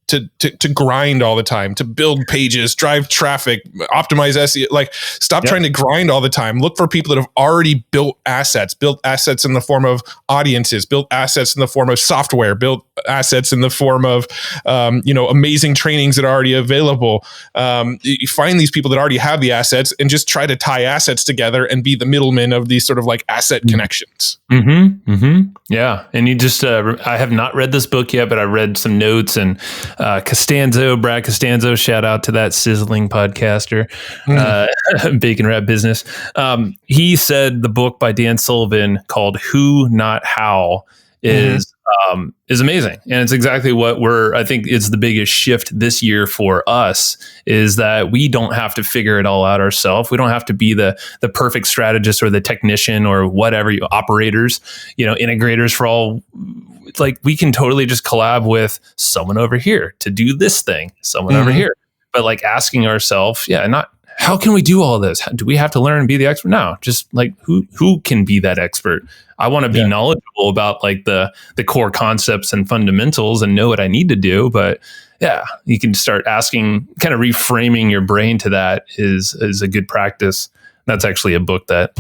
grind all the time, to build pages, drive traffic, optimize SEO. Like, stop trying to grind all the time. Look for people that have already built assets in the form of audiences, built assets in the form of software, built assets in the form of, amazing trainings that are already available. You find these people that already have the assets and just try to tie assets together and be the middleman of these sort of like asset connections. Yeah. And you just, I have not read this book yet, but I read some notes and Brad Costanzo, shout out to that sizzling podcaster, Bacon Wrap Business. He said the book by Dan Sullivan called Who Not How is amazing. And it's exactly what I think is the biggest shift this year for us is that we don't have to figure it all out ourselves. We don't have to be the perfect strategist or the technician or whatever, operators, integrators for all. It's like we can totally just collab with someone over here to do this thing, someone over here. But like asking ourselves, not how can we do all this? Do we have to learn and be the expert? No, just like who can be that expert? I want to be knowledgeable about like the core concepts and fundamentals and know what I need to do. But yeah, you can start asking, kind of reframing your brain to that is a good practice. That's actually a book that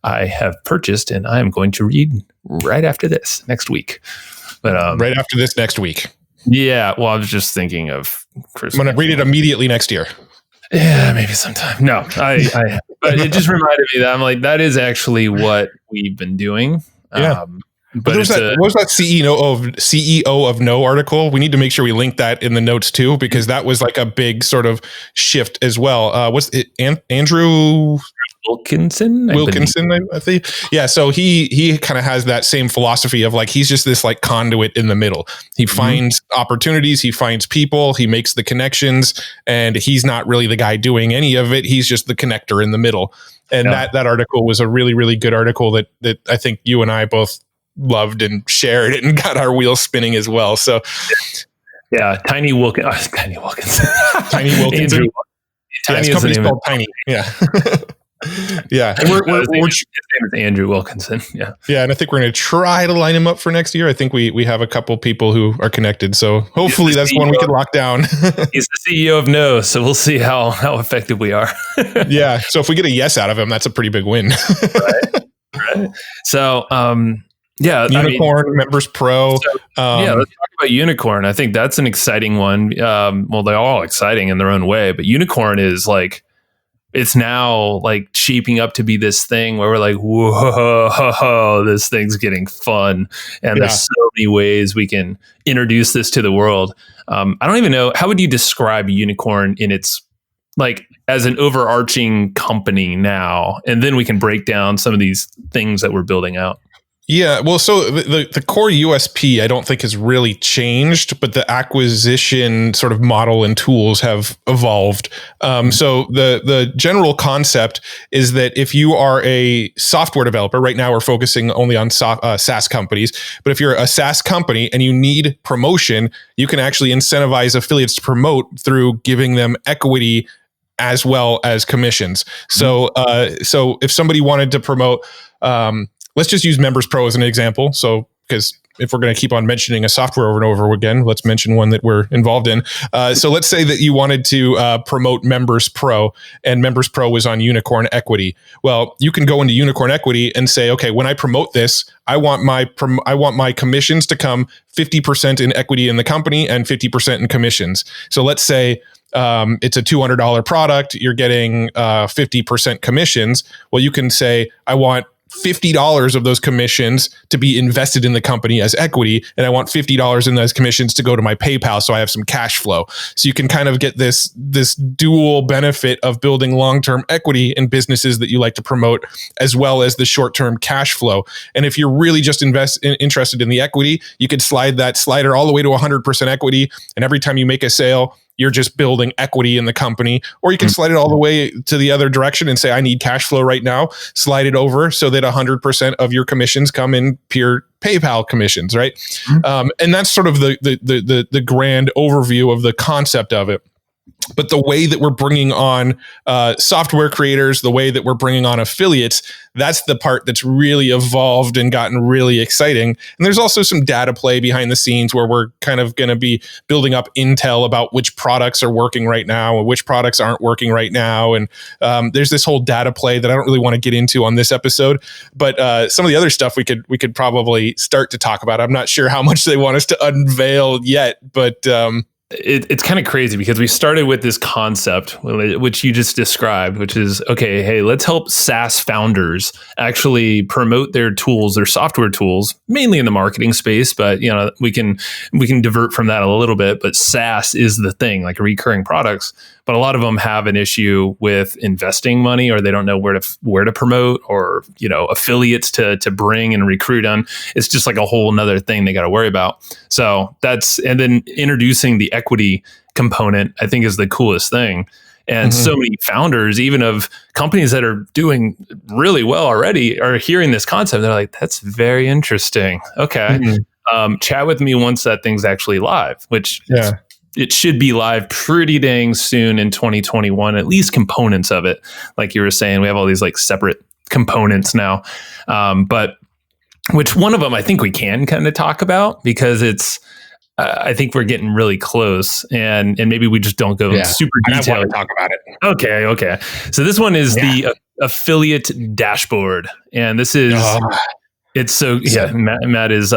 I have purchased and I am going to read right after this next week. But right after this next week. Yeah. Well, I was just thinking of Christmas. I'm going to read it immediately next year. Yeah, maybe sometime. No, but it just reminded me that I'm like, that is actually what we've been doing. Yeah. But what was that CEO of No article? We need to make sure we link that in the notes too, because that was like a big sort of shift as well. What's it? Andrew Wilkinson, I think. Yeah. So he kind of has that same philosophy of like, he's just this like conduit in the middle. He finds opportunities, he finds people, he makes the connections, and he's not really the guy doing any of it. He's just the connector in the middle. And that article was a really, really good article that I think you and I both loved and shared it and got our wheels spinning as well. So yeah, Tiny Wilkinson. Tiny Wilkinson. His company's called Tiny. Yeah. Yeah. And his name is Andrew Wilkinson. Yeah. Yeah. And I think we're going to try to line him up for next year. I think we have a couple people who are connected. So hopefully that's one we can lock down. He's the CEO of No. So we'll see how effective we are. Yeah. So if we get a yes out of him, that's a pretty big win. Right. So, yeah, Unicorn, Members Pro. Let's talk about Unicorn. I think that's an exciting one. Well, they're all exciting in their own way, but Unicorn is like, it's now like shaping up to be this thing where we're like, whoa, this thing's getting fun. And there's so many ways we can introduce this to the world. I don't even know, how would you describe Unicorn in its, like, as an overarching company now? And then we can break down some of these things that we're building out. Yeah, well, so the core USP I don't think has really changed, but the acquisition sort of model and tools have evolved. So the general concept is that if you are a software developer, right now we're focusing only on SaaS companies, but if you're a SaaS company and you need promotion, you can actually incentivize affiliates to promote through giving them equity as well as commissions. So if somebody wanted to promote, let's just use Members Pro as an example. So, because if we're going to keep on mentioning a software over and over again, let's mention one that we're involved in. So let's say that you wanted to promote Members Pro, and Members Pro was on Unicorn Equity. Well, you can go into Unicorn Equity and say, okay, when I promote this, I want my commissions to come 50% in equity in the company and 50% in commissions. So let's say it's a $200 product, you're getting 50% commissions. Well, you can say, I want $50 of those commissions to be invested in the company as equity, and I want $50 in those commissions to go to my PayPal so I have some cash flow. So you can kind of get this dual benefit of building long-term equity in businesses that you like to promote, as well as the short-term cash flow. And if you're really just interested in the equity, you could slide that slider all the way to 100% equity, and every time you make a sale, you're just building equity in the company. Or you can slide it all the way to the other direction and say, I need cash flow right now. Slide it over so that 100% of your commissions come in pure PayPal commissions, right? And that's sort of the grand overview of the concept of it. But the way that we're bringing on software creators, the way that we're bringing on affiliates, that's the part that's really evolved and gotten really exciting. And there's also some data play behind the scenes where we're kind of going to be building up intel about which products are working right now and which products aren't working right now. And there's this whole data play that I don't really want to get into on this episode. But some of the other stuff we could probably start to talk about. I'm not sure how much they want us to unveil yet, but it's kind of crazy because we started with this concept, which you just described, which is, okay, hey, let's help SaaS founders actually promote their tools, their software tools, mainly in the marketing space. But, you know, we can divert from that a little bit. But SaaS is the thing, like recurring products. But a lot of them have an issue with investing money, or they don't know where to promote, or, you know, affiliates to bring and recruit on. It's just like a whole nother thing they got to worry about. So and then introducing the equity component, I think, is the coolest thing. And so many founders, even of companies that are doing really well already, are hearing this concept. They're like, that's very interesting. Okay. Chat with me once that thing's actually live, which it should be live pretty dang soon in 2021, at least components of it. Like you were saying, we have all these like separate components now. But which one of them I think we can kind of talk about, because it's, I think we're getting really close, and maybe we just don't go super detailed. I want to talk about it. Okay. So this one is the affiliate dashboard, and this is it's so Matt is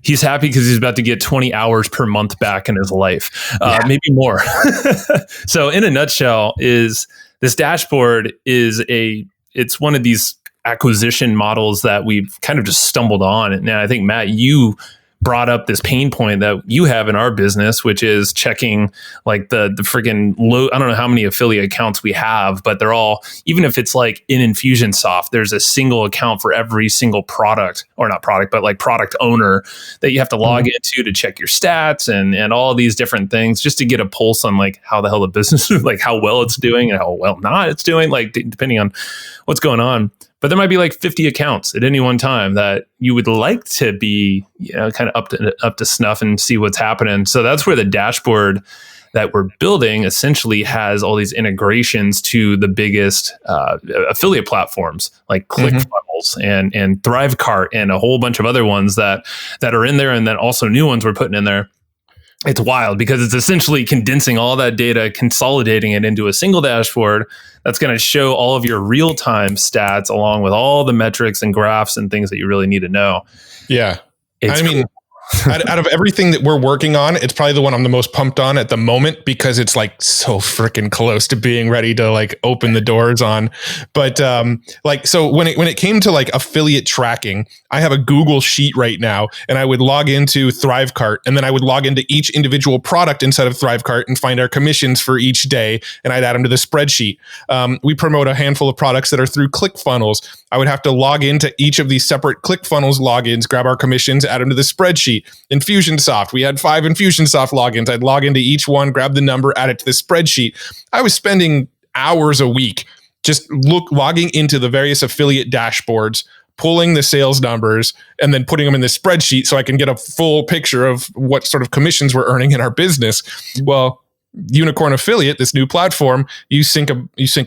he's happy because he's about to get 20 hours per month back in his life, maybe more. So in a nutshell, is this dashboard it's one of these acquisition models that we've kind of just stumbled on, and I think Matt, you brought up this pain point that you have in our business, which is checking like the freaking low. I don't know how many affiliate accounts we have, but they're all, even if it's like in Infusionsoft, there's a single account for every single product, or not product, but like product owner that you have to log into to check your stats and all these different things just to get a pulse on like how the hell the business is, like how well it's doing and how well not it's doing, like depending on what's going on. But there might be like 50 accounts at any one time that you would like to be, kind of up to snuff and see what's happening. So that's where the dashboard that we're building essentially has all these integrations to the biggest affiliate platforms like ClickFunnels and Thrivecart and a whole bunch of other ones that are in there, and then also new ones we're putting in there. It's wild because it's essentially condensing all that data, consolidating it into a single dashboard that's going to show all of your real-time stats along with all the metrics and graphs and things that you really need to know. Yeah. Out of everything that we're working on, it's probably the one I'm the most pumped on at the moment because it's like so freaking close to being ready to like open the doors on. But so when it came to like affiliate tracking, I have a Google sheet right now, and I would log into Thrivecart, and then I would log into each individual product inside of Thrivecart and find our commissions for each day, and I'd add them to the spreadsheet. We promote a handful of products that are through ClickFunnels. I would have to log into each of these separate ClickFunnels logins, grab our commissions, add them to the spreadsheet. Infusionsoft, we had 5 Infusionsoft logins. I'd log into each one, grab the number, add it to the spreadsheet. I was spending hours a week just logging into the various affiliate dashboards, pulling the sales numbers, and then putting them in the spreadsheet so I can get a full picture of what sort of commissions we're earning in our business. Well, Unicorn Affiliate, this new platform, you sync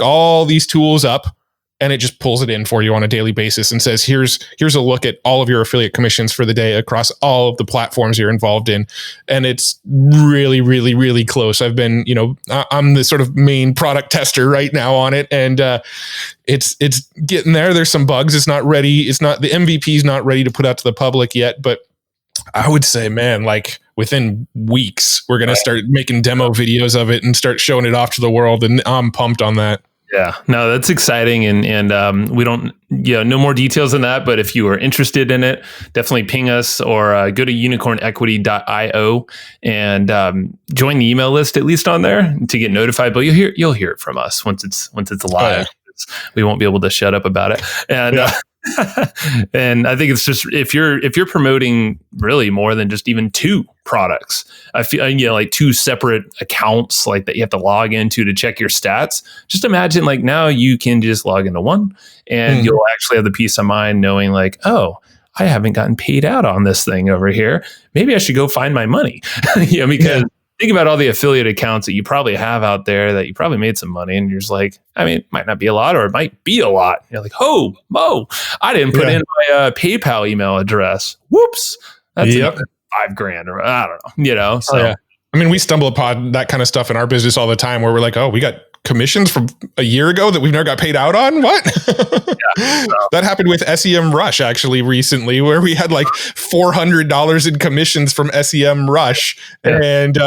all these tools up, and it just pulls it in for you on a daily basis and says, here's a look at all of your affiliate commissions for the day across all of the platforms you're involved in. And it's really, really, really close. I've been, I'm the sort of main product tester right now on it. And it's getting there. There's some bugs. It's not ready. The MVP is not ready to put out to the public yet, but I would say, man, like within weeks, we're going to start making demo videos of it and start showing it off to the world. And I'm pumped on that. Yeah, no, that's exciting. And we don't, no more details than that. But if you are interested in it, definitely ping us or go to unicornequity.io and join the email list, at least on there, to get notified. But you'll hear it from us once it's live. Oh, yeah. We won't be able to shut up about it. And and I think it's just if you're promoting really more than just even 2 products, I feel like 2 separate accounts like that you have to log into to check your stats. Just imagine like now you can just log into one and you'll actually have the peace of mind knowing like, oh, I haven't gotten paid out on this thing over here. Maybe I should go find my money. Because think about all the affiliate accounts that you probably have out there that you probably made some money, and you're just like, I mean, it might not be a lot or it might be a lot. You're like, oh, Mo, I didn't put in my PayPal email address. Whoops. That's $5,000 or I don't know, so. I mean, we stumble upon that kind of stuff in our business all the time where we're like, oh, we got commissions from a year ago that we've never got paid out on. What? That happened with SEM Rush actually recently, where we had like $400 in commissions from SEM Rush. And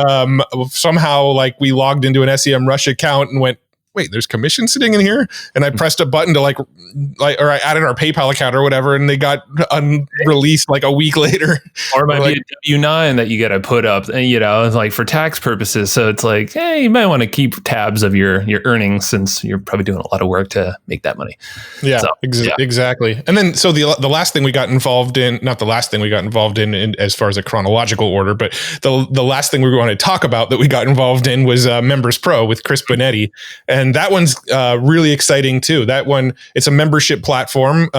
somehow like we logged into an SEM Rush account and went, wait, there's commission sitting in here? And I pressed a button to or I added our PayPal account or whatever, and they got unreleased like a week later. Or it might be a W-9 that you got to put up, and like for tax purposes. So it's like, hey, you might want to keep tabs of your earnings since you're probably doing a lot of work to make that money. Yeah, so, exactly. And then so the last thing we got involved in, not the last thing we got involved in as far as a chronological order, but the last thing we want to talk about that we got involved in was Members Pro with Chris Bonetti. And that one's really exciting too. That one, it's a membership platform.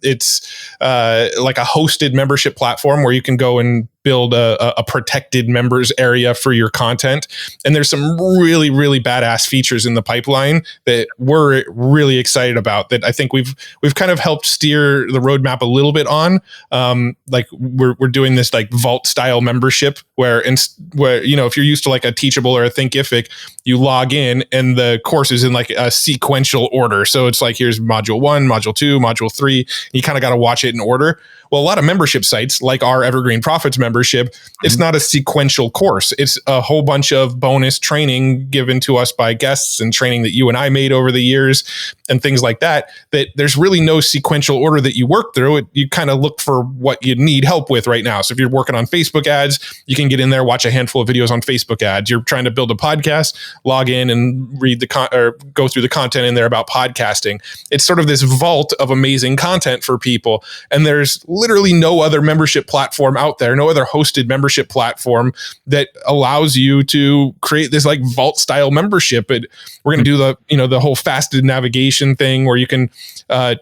It's like a hosted membership platform where you can go and build a protected members area for your content. And there's some really, really badass features in the pipeline that we're really excited about, that I think we've kind of helped steer the roadmap a little bit on. Like we're doing this like vault style membership where if you're used to like a Teachable or a Thinkific, you log in and the course is in like a sequential order. So it's like, here's module 1, module 2, module 3. You kind of got to watch it in order. Well, a lot of membership sites like our Evergreen Profits membership, it's not a sequential course. It's a whole bunch of bonus training given to us by guests and training that you and I made over the years and things like that, that there's really no sequential order that you work through. You kind of look for what you need help with right now. So if you're working on Facebook ads, you can get in there, watch a handful of videos on Facebook ads. You're trying to build a podcast, log in and read or go through the content in there about podcasting. It's sort of this vault of amazing content for people. And there's literally no other membership platform out there, no other hosted membership platform that allows you to create this like vault style membership. And we're going to do the whole faceted navigation thing where you can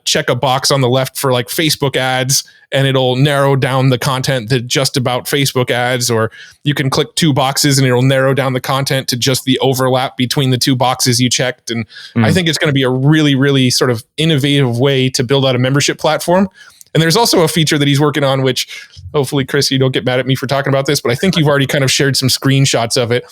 check a box on the left for like Facebook ads and it'll narrow down the content to just about Facebook ads, or you can click 2 boxes and it'll narrow down the content to just the overlap between the 2 boxes you checked. And I think it's going to be a really, really sort of innovative way to build out a membership platform. And there's also a feature that he's working on, which hopefully, Chris, you don't get mad at me for talking about this, but I think you've already kind of shared some screenshots of it.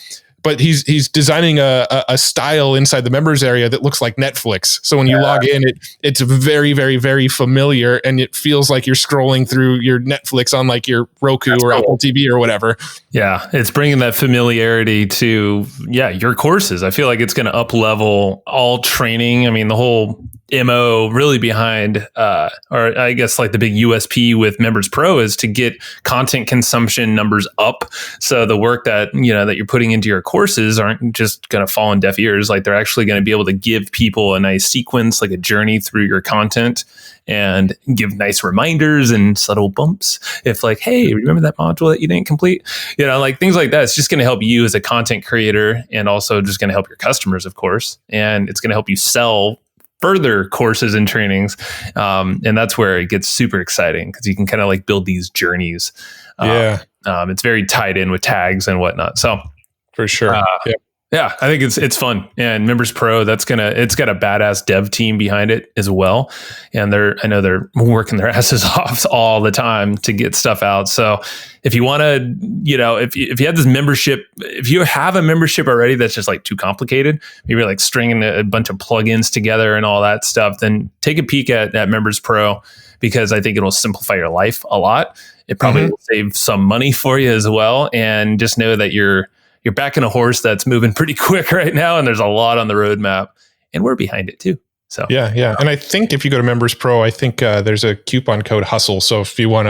But he's designing a style inside the members area that looks like Netflix. So when you log in, it's very, very, very familiar, and it feels like you're scrolling through your Netflix on like your Roku or Apple TV or whatever. Yeah, it's bringing that familiarity to your courses. I feel like it's going to up level all training. I mean, the whole MO really behind, or I guess like the big USP with Members Pro is to get content consumption numbers up. So the work that you're putting into your courses aren't just going to fall on deaf ears. Like they're actually going to be able to give people a nice sequence, like a journey through your content, and give nice reminders and subtle bumps. If like, hey, remember that module that you didn't complete? Like things like that. It's just going to help you as a content creator, and also just going to help your customers, of course. And it's going to help you sell further courses and trainings. And that's where it gets super exciting, because you can kind of like build these journeys. It's very tied in with tags and whatnot. So for sure. Yeah, I think it's fun. And Members Pro, it's got a badass dev team behind it as well. And I know they're working their asses off all the time to get stuff out. So if you want to, if you have this membership, if you have a membership already that's just like too complicated, maybe like stringing a bunch of plugins together and all that stuff, then take a peek at Members Pro, because I think it'll simplify your life a lot. It probably will save some money for you as well. And just know that you're backing a horse that's moving pretty quick right now, and there's a lot on the roadmap, and we're behind it too. So yeah. And I think if you go to Members Pro, I think there's a coupon code HUSTLE. So if you want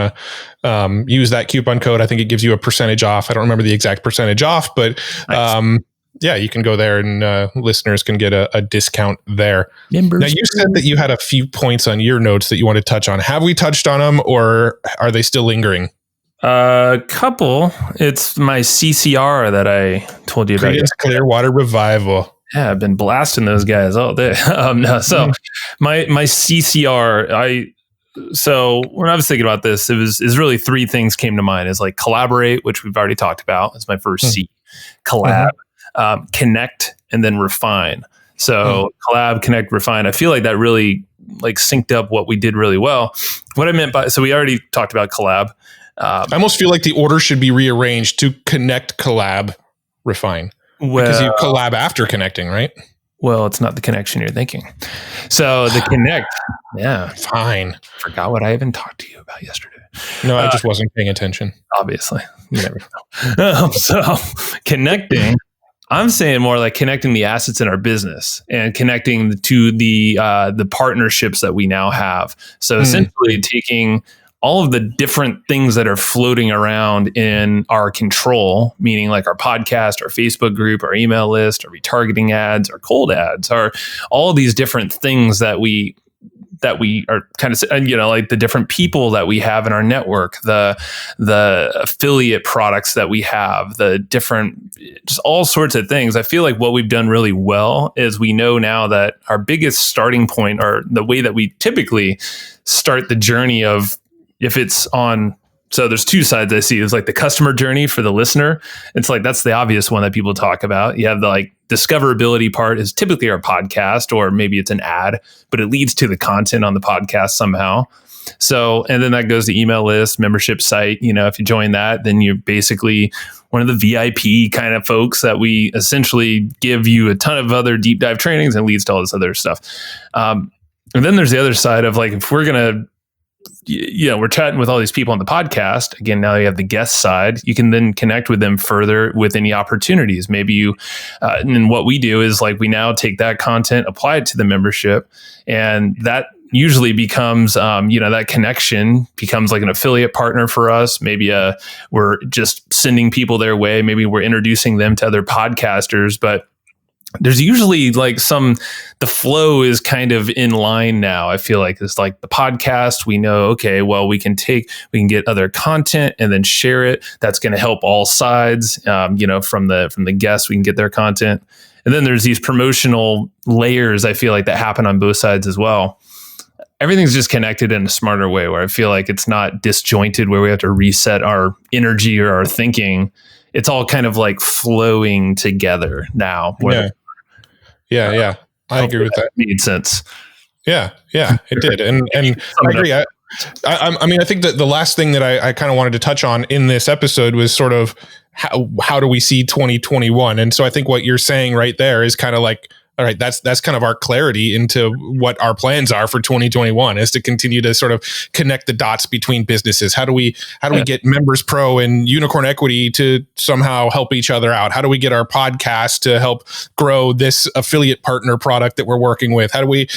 to use that coupon code, I think it gives you a percentage off. I don't remember the exact percentage off, but nice. You can go there, and listeners can get a discount there. Members now, you said that you had a few points on your notes that you want to touch on. Have we touched on them, or are they still lingering? Couple. It's my CCR that I told you about. Clearwater Revival. Yeah, I've been blasting those guys all day. So my CCR, so when I was thinking about this, is really 3 things came to mind. Is like collaborate, which we've already talked about. It's my first C. Collab, connect, and then refine. So collab, connect, refine. I feel like that really like synced up what we did really well. What I meant by, so we already talked about collab. I almost feel like the order should be rearranged to connect, collab, refine. Because you collab after connecting, right? Well, it's not the connection you're thinking. So the connect, fine. Forgot what I even talked to you about yesterday. No, I just wasn't paying attention. Obviously, you never know. So connecting, I'm saying more like connecting the assets in our business and connecting to the partnerships that we now have. So essentially taking all of the different things that are floating around in our control, meaning like our podcast, our Facebook group, our email list, our retargeting ads, our cold ads, are all of these different things that we are kind of, like the different people that we have in our network, the affiliate products that we have, the different, just all sorts of things. I feel like what we've done really well is we know now that our biggest starting point, or the way that we typically start the journey of, if it's on So there's two sides I see. It's like the customer journey for the listener. It's like, that's the obvious one that people talk about. You have the like discoverability part is typically our podcast, or maybe it's an ad, but it leads to the content on the podcast somehow. So, and then that goes to email list, membership site. If you join that, then you're basically one of the VIP kind of folks that we essentially give you a ton of other deep dive trainings and leads to all this other stuff. And then there's the other side of like, if we're going to, we're chatting with all these people on the podcast. Again, now you have the guest side. You can then connect with them further with any opportunities. Maybe you, and what we do is like, we now take that content, apply it to the membership, and that usually becomes, that connection becomes like an affiliate partner for us. Maybe we're just sending people their way. Maybe we're introducing them to other podcasters, but there's usually like the flow is kind of in line now. I feel like it's like the podcast, we know, okay, well, we can get other content and then share it. That's going to help all sides, from the guests, we can get their content. And then there's these promotional layers, I feel like, that happen on both sides as well. Everything's just connected in a smarter way where I feel like it's not disjointed where we have to reset our energy or our thinking. It's all kind of like flowing together now. Yeah. I agree with that. Made sense. Yeah, it did. And I agree. I think that the last thing that I kind of wanted to touch on in this episode was sort of how do we see 2021? And so I think what you're saying right there is kind of like, all right, that's kind of our clarity into what our plans are for 2021 is to continue to sort of connect the dots between businesses. How do we get Members Pro and Unicorn Equity to somehow help each other out? How do we get our podcast to help grow this affiliate partner product that we're working with? How do we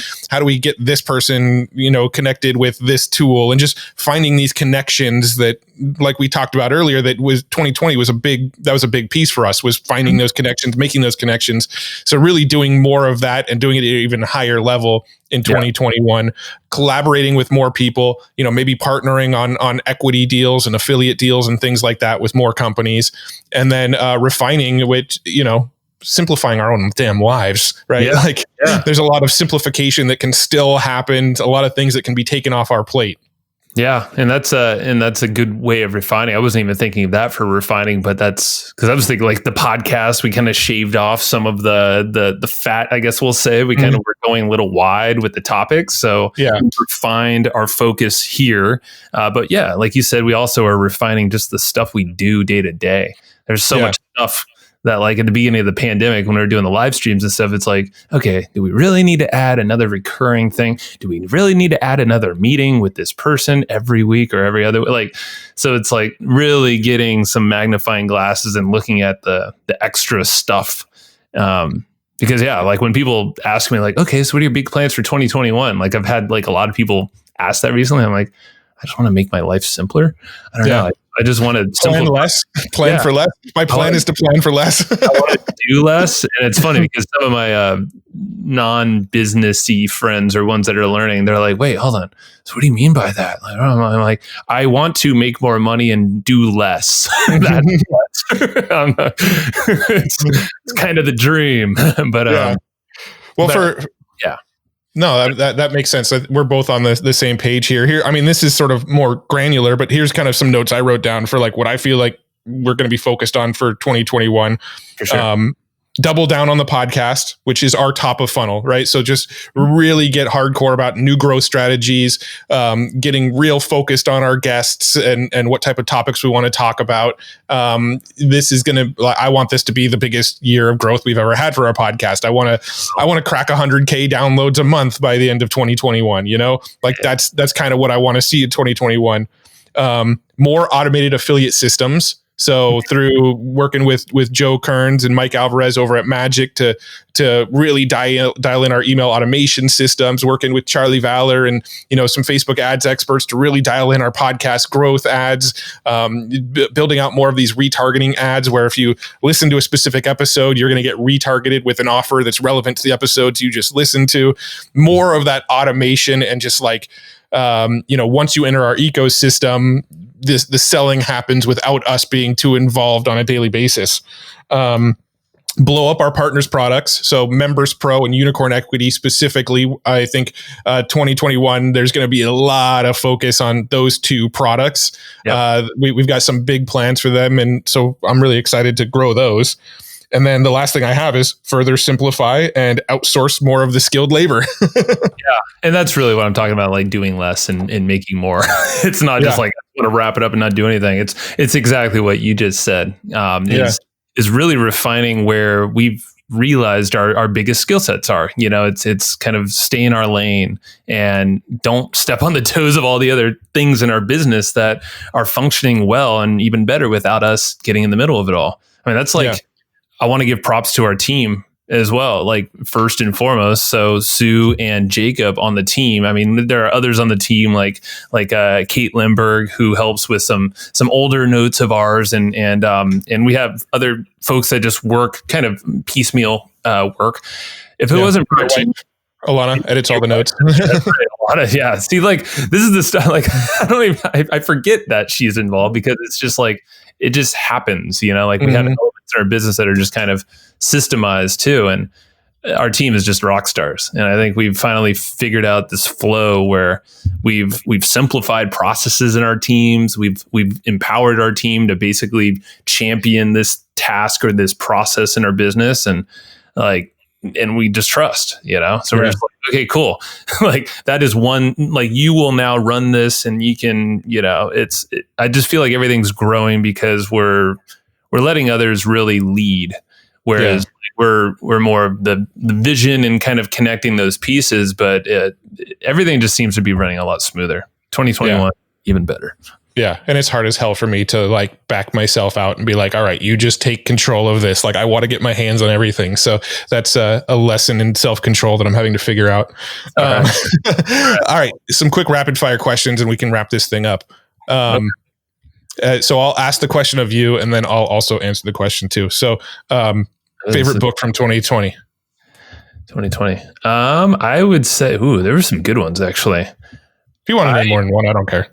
get this person, connected with this tool, and just finding these connections that, like we talked about earlier, that was 2020 was a big piece for us, was finding those connections, making those connections. So really doing more of that and doing it at an even higher level in 2021, collaborating with more people, maybe partnering on equity deals and affiliate deals and things like that with more companies, and then refining, which, simplifying our own damn lives, right? There's a lot of simplification that can still happen, a lot of things that can be taken off our plate. Yeah, and that's a good way of refining. I wasn't even thinking of that for refining, but that's because I was thinking like the podcast, we kind of shaved off some of the fat, I guess we'll say. We kind of were going a little wide with the topics. So we refined our focus here. But yeah, like you said, we also are refining just the stuff we do day to day. There's so much stuff that like at the beginning of the pandemic, when we were doing the live streams and stuff, it's like, okay, do we really need to add another recurring thing? Do we really need to add another meeting with this person every week or every other? So it's like really getting some magnifying glasses and looking at the extra stuff. Because like when people ask me like, okay, so what are your big plans for 2021? Like I've had like a lot of people ask that recently. I'm like, I just want to make my life simpler. I don't know. I just want to plan for less. My plan is to plan for less. I want to do less. And it's funny because some of my non-businessy friends or ones that are learning, they're like, wait, hold on. So what do you mean by that? I'm like, I want to make more money and do less. It's kind of the dream. But no, that makes sense. We're both on the same page here. I mean, this is sort of more granular, but here's kind of some notes I wrote down for like what I feel like we're going to be focused on for 2021. For sure. Double down on the podcast, which is our top of funnel, right? So just really get hardcore about new growth strategies, getting real focused on our guests and what type of topics we want to talk about. I want this to be the biggest year of growth we've ever had for our podcast. I want to crack 100K downloads a month by the end of 2021. That's kind of what I want to see in 2021. More automated affiliate systems. So through working with Joe Kearns and Mike Alvarez over at Magic to really dial in our email automation systems, working with Charlie Valor and some Facebook ads experts to really dial in our podcast growth ads, building out more of these retargeting ads where if you listen to a specific episode, you're going to get retargeted with an offer that's relevant to the episodes you just listened to. More of that automation and just like once you enter our ecosystem, the selling happens without us being too involved on a daily basis. blow up our partners' products. So Members Pro and Unicorn Equity specifically, I think 2021, there's going to be a lot of focus on those two products. Yep. We've got some big plans for them. And so I'm really excited to grow those. And then the last thing I have is further simplify and outsource more of the skilled labor. Yeah. And that's really what I'm talking about, like doing less and making more. It's not just like, I want to wrap it up and not do anything. It's exactly what you just said. Is really refining where we've realized our biggest skill sets are. You know, it's kind of stay in our lane and don't step on the toes of all the other things in our business that are functioning well and even better without us getting in the middle of it all. I mean, that's like, I want to give props to our team as well, like first and foremost. So Sue and Jacob on the team. I mean, there are others on the team like Kate Lindbergh, who helps with some older notes of ours, and we have other folks that just work kind of piecemeal work. If it wasn't for our team, Alana edits all the notes. Yeah. See, like this is the stuff. Like I forget that she's involved because it's just like it just happens. You know, like we have elements in our business that are just kind of systemized too, and our team is just rock stars. And I think we've finally figured out this flow where we've simplified processes in our teams. We've empowered our team to basically champion this task or this process in our business, and we just trust, you know? So we're just like, okay, cool. Like that is one, like you will now run this and you can, you know, I just feel like everything's growing because we're letting others really lead. Whereas we're more of the vision and kind of connecting those pieces, but everything just seems to be running a lot smoother. 2021, even better. Yeah. And it's hard as hell for me to like back myself out and be like, all right, you just take control of this. Like I want to get my hands on everything. So that's a lesson in self-control that I'm having to figure out. All right. Some quick rapid fire questions and we can wrap this thing up. So I'll ask the question of you and then I'll also answer the question too. So favorite book from 2020? 2020. I would say, there were some good ones actually. If you want to name more than one, I don't care.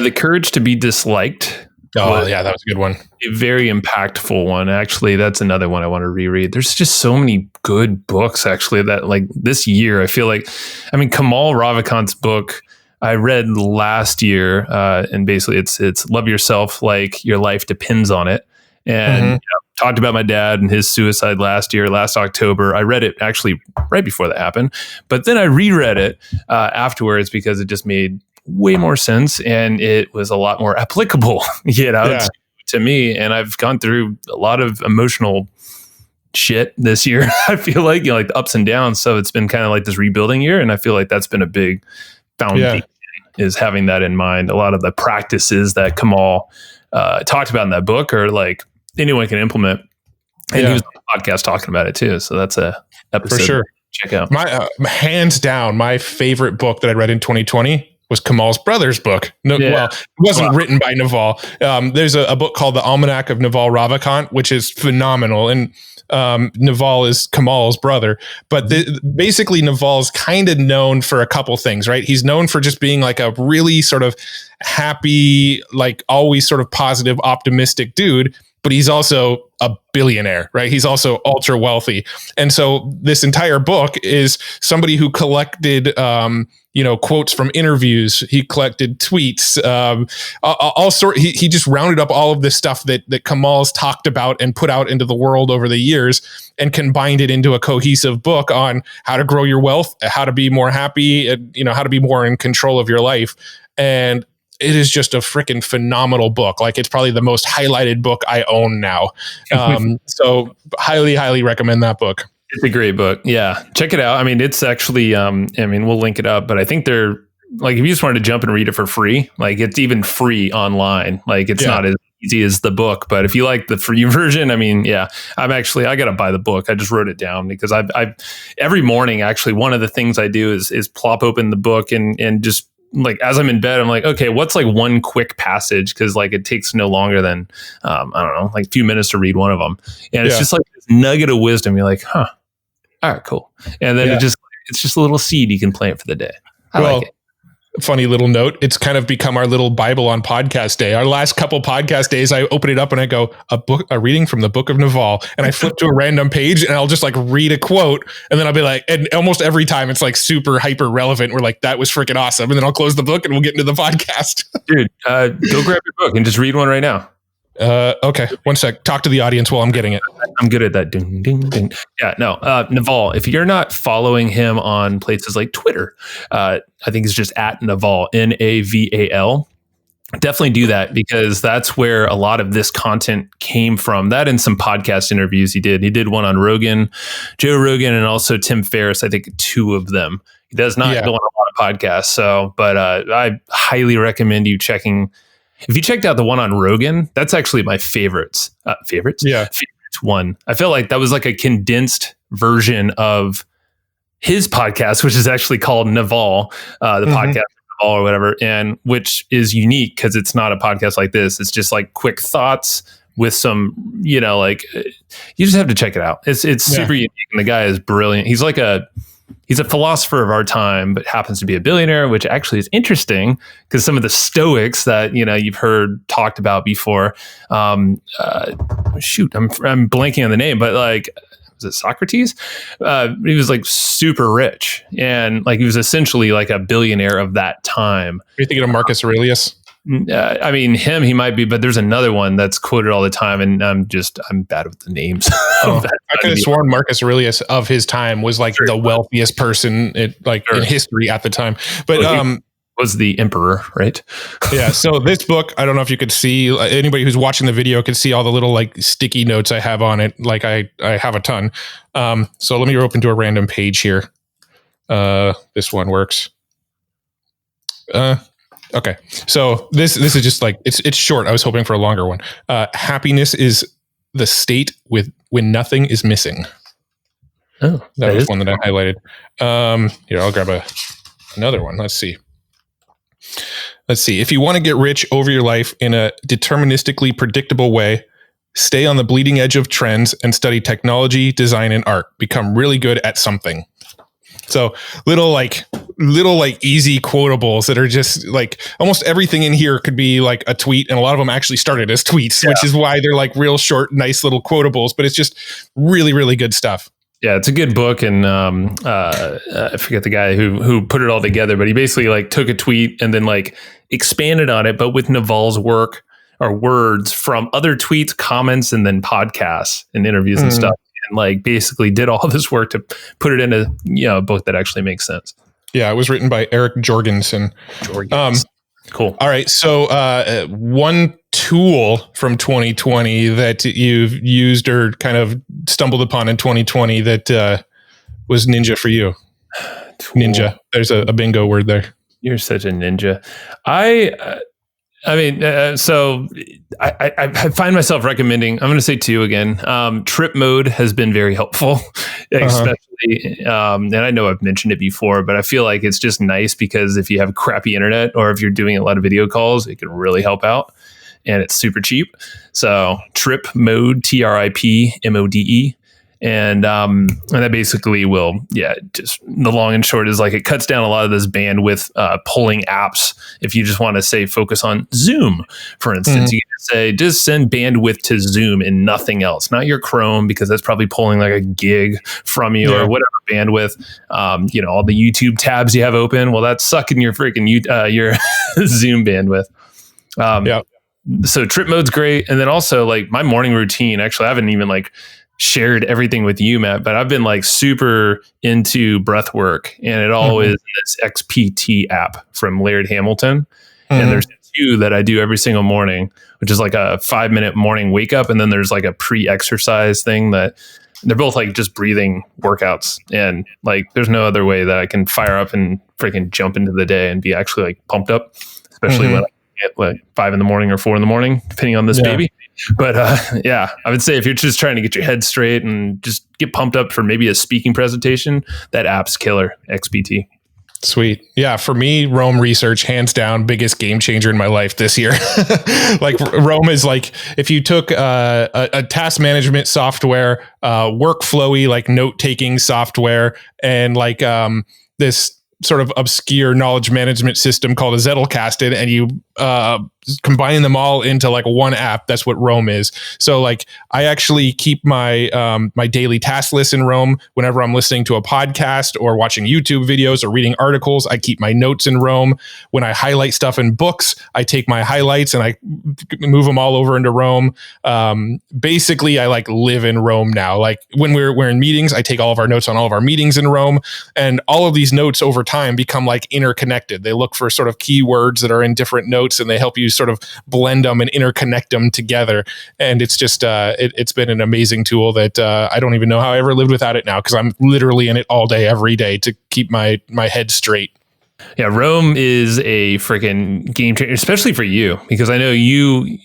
The Courage to be Disliked. Oh, yeah, that was a good one. A very impactful one. Actually, that's another one I want to reread. There's just so many good books, actually, that like this year, I feel like, I mean, Kamal Ravikant's book I read last year, and basically it's Love Yourself Like Your Life Depends on It. And talked about my dad and his suicide last October. I read it actually right before that happened, but then I reread it afterwards because it just made way more sense and it was a lot more applicable, you know, to me. And I've gone through a lot of emotional shit this year. I feel like, you know, like the ups and downs. So it's been kind of like this rebuilding year, and I feel like that's been a big foundation is having that in mind. A lot of the practices that Kamal talked about in that book are like anyone can implement. And he was on the podcast talking about it too. So that's a episode for sure. Check out. My hands down, my favorite book that I read in 2020 was Kamal's brother's book. Well, it wasn't written by Naval. There's a book called The Almanac of Naval Ravikant, which is phenomenal. And Naval is Kamal's brother. But basically, Naval's kind of known for a couple things, right? He's known for just being like a really sort of happy, like always sort of positive, optimistic dude. But he's also a billionaire, right? He's also ultra wealthy. And so this entire book is somebody who collected, quotes from interviews. He collected tweets, all sort. He just rounded up all of this stuff that Kamal's talked about and put out into the world over the years and combined it into a cohesive book on how to grow your wealth, how to be more happy, how to be more in control of your life. And it is just a freaking phenomenal book. Like it's probably the most highlighted book I own now. So highly, highly recommend that book. It's a great book. Yeah. Check it out. I mean, it's actually, we'll link it up, but I think they're like, if you just wanted to jump and read it for free, like it's even free online. Like it's not as easy as the book, but if you like the free version, I mean, I got to buy the book. I just wrote it down because I've every morning, actually, one of the things I do is plop open the book and just, like as I'm in bed, I'm like, okay, what's like one quick passage? Cause like it takes no longer than, I don't know, like a few minutes to read one of them. And it's just like this nugget of wisdom. You're like, all right, cool. And then it's just a little seed you can plant for the day. I like it. funny little note. It's kind of become our little Bible on podcast day. Our last couple podcast days, I open it up and I go, a reading from the book of Naval. And I flip to a random page and I'll just like read a quote. And then I'll be like, and almost every time it's like super hyper relevant. We're like, that was freaking awesome. And then I'll close the book and we'll get into the podcast. Dude, go grab your book and just read one right now. Okay. One sec. Talk to the audience while I'm getting it. I'm good at that. Ding, ding, ding. Yeah, no. Naval, if you're not following him on places like Twitter, I think it's just at Naval, Naval. Definitely do that, because that's where a lot of this content came from. That and some podcast interviews he did. He did one on Rogan, Joe Rogan, and also Tim Ferriss. I think 2 of them. He does not go on a lot of podcasts. So, but I highly recommend you checking. If you checked out the one on Rogan, that's actually my favorites. Favorites? Yeah. Favorites one. I feel like that was like a condensed version of his podcast, which is actually called Naval, the podcast of Naval or whatever, and which is unique because it's not a podcast like this. It's just like quick thoughts with some, you know, like you just have to check it out. It's super unique, and the guy is brilliant. He's a philosopher of our time, but happens to be a billionaire, which actually is interesting because some of the Stoics that, you know, you've heard talked about before. I'm blanking on the name, but like, was it Socrates? He was like super rich, and like he was essentially like a billionaire of that time. Are you thinking of Marcus Aurelius? I mean, he might be, but there's another one that's quoted all the time, and I'm bad with the names. I could have sworn Marcus Aurelius of his time was like the wealthiest person in history at the time. But was the emperor, right? Yeah. So this book, I don't know if you could see, anybody who's watching the video could see all the little like sticky notes I have on it. Like I have a ton. So let me open to a random page here. This one works. Okay. So this is just like, it's short. I was hoping for a longer one. Happiness is the state when nothing is missing. Oh, that was one that I highlighted. Here, I'll grab another one. Let's see. If you want to get rich over your life in a deterministically predictable way, stay on the bleeding edge of trends and study technology, design, and art. Become really good at something. So little easy quotables that are just like almost everything in here could be like a tweet, and a lot of them actually started as tweets, which is why they're like real short, nice little quotables, but it's just really, really good stuff. Yeah, it's a good book, and I forget the guy who put it all together, but he basically like took a tweet and then like expanded on it, but with Naval's work or words from other tweets, comments, and then podcasts and interviews and stuff. And like basically did all this work to put it in a book that actually makes sense. Yeah, it was written by Eric Jorgensen. Cool. All right. So one tool from 2020 that you've used or kind of stumbled upon in 2020 that was ninja for you. Ninja. There's a bingo word there. You're such a ninja. So I find myself recommending, I'm going to say 2 again. Trip mode has been very helpful, especially, and I know I've mentioned it before, but I feel like it's just nice because if you have crappy internet or if you're doing a lot of video calls, it can really help out, and it's super cheap. So Trip Mode, TRIPMODE. And that basically will, just the long and short is like it cuts down a lot of this bandwidth pulling apps. If you just want to say focus on Zoom, for instance, you can say just send bandwidth to Zoom and nothing else, not your Chrome, because that's probably pulling like a gig from you or whatever bandwidth. All the YouTube tabs you have open, well, that's sucking your freaking your Zoom bandwidth. So trip mode's great, and then also like my morning routine. Actually, I haven't even like shared everything with you, Matt, but I've been like super into breath work, and it all is this XPT app from Laird Hamilton. And there's 2 that I do every single morning, which is like a 5-minute morning wake up. And then there's like a pre-exercise thing that they're both like just breathing workouts. And like, there's no other way that I can fire up and freaking jump into the day and be actually like pumped up, especially when I get like 5 in the morning or 4 in the morning, depending on this baby. But I would say if you're just trying to get your head straight and just get pumped up for maybe a speaking presentation, that app's killer, XPT. Sweet. Yeah. For me, Rome Research, hands down, biggest game changer in my life this year. Like Rome is like, if you took a task management software, workflowy, like note-taking software, and like this sort of obscure knowledge management system called a Zettelkasten, and you combine them all into like one app. That's what Roam is. So like I actually keep my my daily task list in Roam. Whenever I'm listening to a podcast or watching YouTube videos or reading articles, I keep my notes in Roam. When I highlight stuff in books, I take my highlights and I move them all over into Roam. Basically, I like live in Roam now. Like when we're in meetings, I take all of our notes on all of our meetings in Roam, and all of these notes over time become like interconnected. They look for sort of keywords that are in different notes, and they help you sort of blend them and interconnect them together. And it's just it's been an amazing tool that I don't even know how I ever lived without it now, because I'm literally in it all day every day to keep my head straight. Yeah, Roam is a freaking game changer, especially for you, because I know you,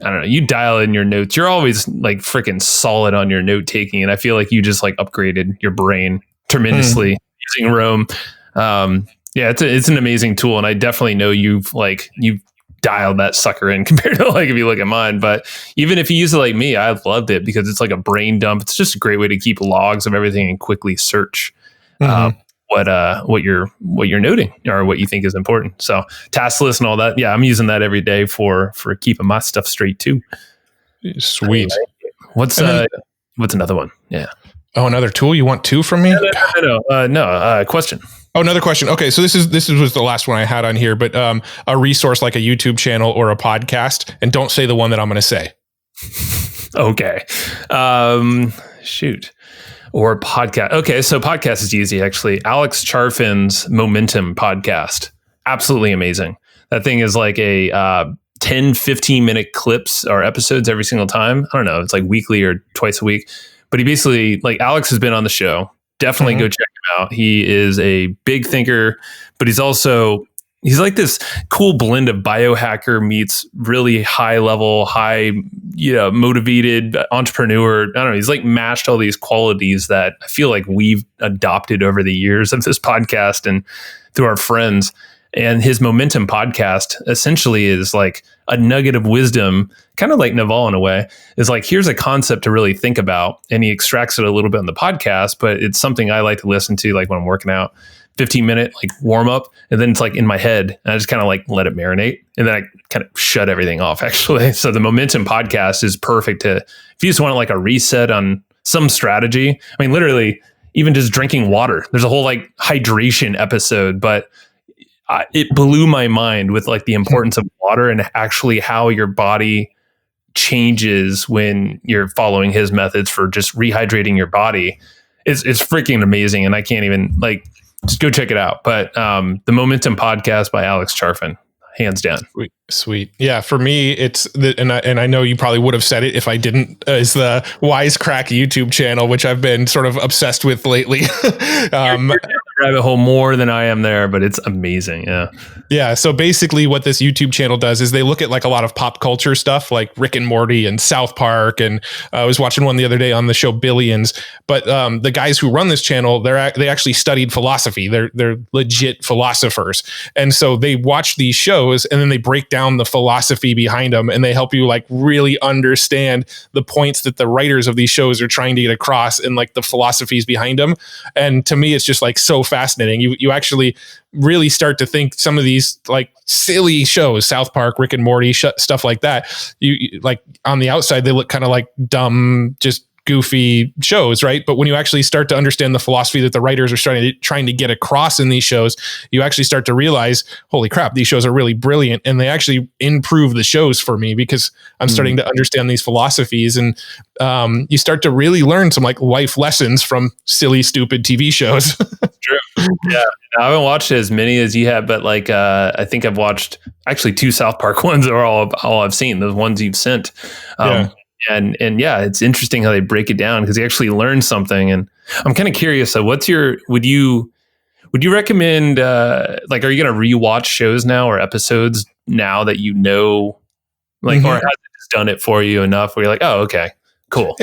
I don't know, you dial in your notes. You're always like freaking solid on your note taking, and I feel like you just like upgraded your brain tremendously using Roam. Yeah, it's an amazing tool, and I definitely know you've dialed that sucker in compared to like if you look at mine. But even if you use it like me, I loved it because it's like a brain dump. It's just a great way to keep logs of everything and quickly search what you're noting or what you think is important. So task list and all that. Yeah, I'm using that every day for keeping my stuff straight too. Sweet. What's another one? Yeah. Oh, another tool? You want two from me? No. Question. Oh, another question. Okay, so this was the last one I had on here, but a resource like a YouTube channel or a podcast, and don't say the one that I'm going to say. Okay. Shoot. Or podcast. Okay, so podcast is easy, actually. Alex Charfin's Momentum podcast. Absolutely amazing. That thing is like a 10, 15-minute clips or episodes every single time. I don't know. It's like weekly or twice a week. But he basically, like, Alex has been on the show. Definitely go check him out. He is a big thinker, but he's like this cool blend of biohacker meets really high level, motivated entrepreneur. I don't know. He's like mashed all these qualities that I feel like we've adopted over the years of this podcast and through our friends. And his Momentum podcast essentially is like a nugget of wisdom, kind of like Naval in a way, is like, here's a concept to really think about. And he extracts it a little bit on the podcast, but it's something I like to listen to, like when I'm working out, 15-minute like warm up. And then it's like in my head and I just kind of like let it marinate. And then I kind of shut everything off actually. So the Momentum podcast is perfect if you just want like a reset on some strategy. I mean, literally even just drinking water, there's a whole like hydration episode, but it blew my mind with like the importance of water and actually how your body changes when you're following his methods for just rehydrating your body. It's freaking amazing. And I can't even just go check it out. But the Momentum podcast by Alex Charfin, hands down. Sweet. Yeah. For me, it's and I know you probably would have said it if I didn't, is the Wisecrack YouTube channel, which I've been sort of obsessed with lately. You're down the rabbit hole more than I am there, but it's amazing. Yeah. Yeah. So basically what this YouTube channel does is they look at like a lot of pop culture stuff like Rick and Morty and South Park. And I was watching one the other day on the show Billions, but the guys who run this channel, they actually studied philosophy. They're legit philosophers. And so they watch these shows and then they break down the philosophy behind them, and they help you like really understand the points that the writers of these shows are trying to get across and like the philosophies behind them. And to me, it's just like so fascinating. You actually really start to think some of these like silly shows, South Park, Rick and Morty, stuff like that. You like on the outside, they look kind of like dumb, just goofy shows, right? But when you actually start to understand the philosophy that the writers are trying to get across in these shows, you actually start to realize, holy crap, these shows are really brilliant, and they actually improve the shows for me because I'm starting to understand these philosophies, and you start to really learn some like life lessons from silly, stupid TV shows. True. Yeah, I haven't watched as many as you have, but like I think I've watched actually 2 South Park ones are all I've seen. The ones you've sent. And yeah, it's interesting how they break it down because you actually learn something. And I'm kind of curious. So would you recommend, are you going to rewatch shows now or episodes now that you know, or has it just done it for you enough where you're like, oh, okay, cool.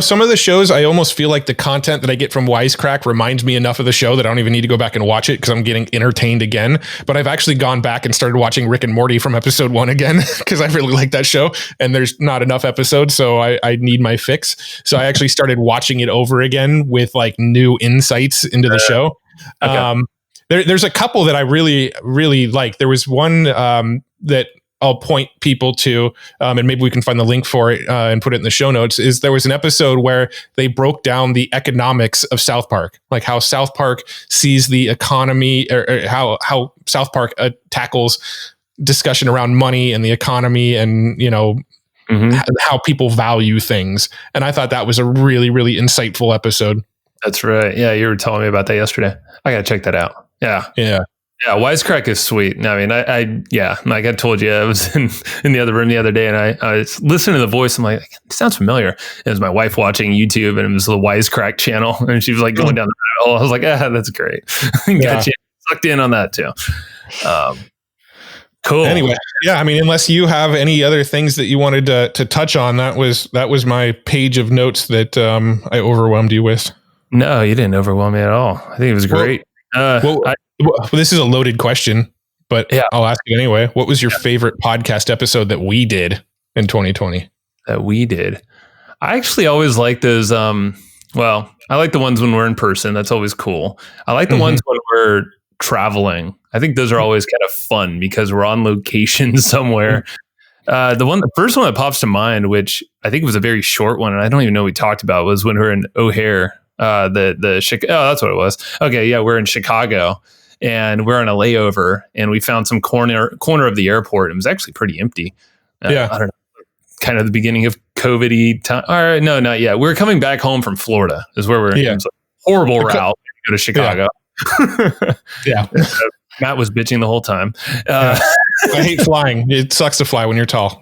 Some of the shows, I almost feel like the content that I get from Wisecrack reminds me enough of the show that I don't even need to go back and watch it because I'm getting entertained again. But I've actually gone back and started watching Rick and Morty from episode 1 again because I really like that show and there's not enough episodes. So I need my fix. So I actually started watching it over again with like new insights into the show. Okay. There's a couple that I really, really like. There was one that I'll point people to, and maybe we can find the link for it and put it in the show notes. Is there was an episode where they broke down the economics of South Park, like how South Park sees the economy, or how South Park tackles discussion around money and the economy, and how people value things. And I thought that was a really, really insightful episode. That's right. Yeah, you were telling me about that yesterday. I gotta check that out. Yeah. Yeah, Wisecrack is sweet. I mean, I like I told you, I was in the other room the other day, and I was listening to the voice. I'm like, it sounds familiar. It was my wife watching YouTube, and it was the Wisecrack channel, and she was like going down the rabbit hole. I was like, that's great. Got you sucked in on that too. Cool. Anyway, I mean, unless you have any other things that you wanted to touch on, that was my page of notes that I overwhelmed you with. No, you didn't overwhelm me at all. I think it was great. Well, this is a loaded question, but I'll ask it anyway. What was your favorite podcast episode that we did in 2020? That we did? I actually always like those. I like the ones when we're in person. That's always cool. I like the ones when we're traveling. I think those are always kind of fun because we're on location somewhere. The first one that pops to mind, which I think was a very short one, and I don't even know what we talked about, was when we were in O'Hare. That's what it was. Okay, yeah, we're in Chicago. And we're on a layover, and we found some corner of the airport. It was actually pretty empty. I don't know, kind of the beginning of COVID-y time. All right, no, not yet. We're coming back home from Florida. Is where we're. Yeah. It was a horrible route to go to Chicago. Yeah. Matt was bitching the whole time. I hate flying. It sucks to fly when you're tall.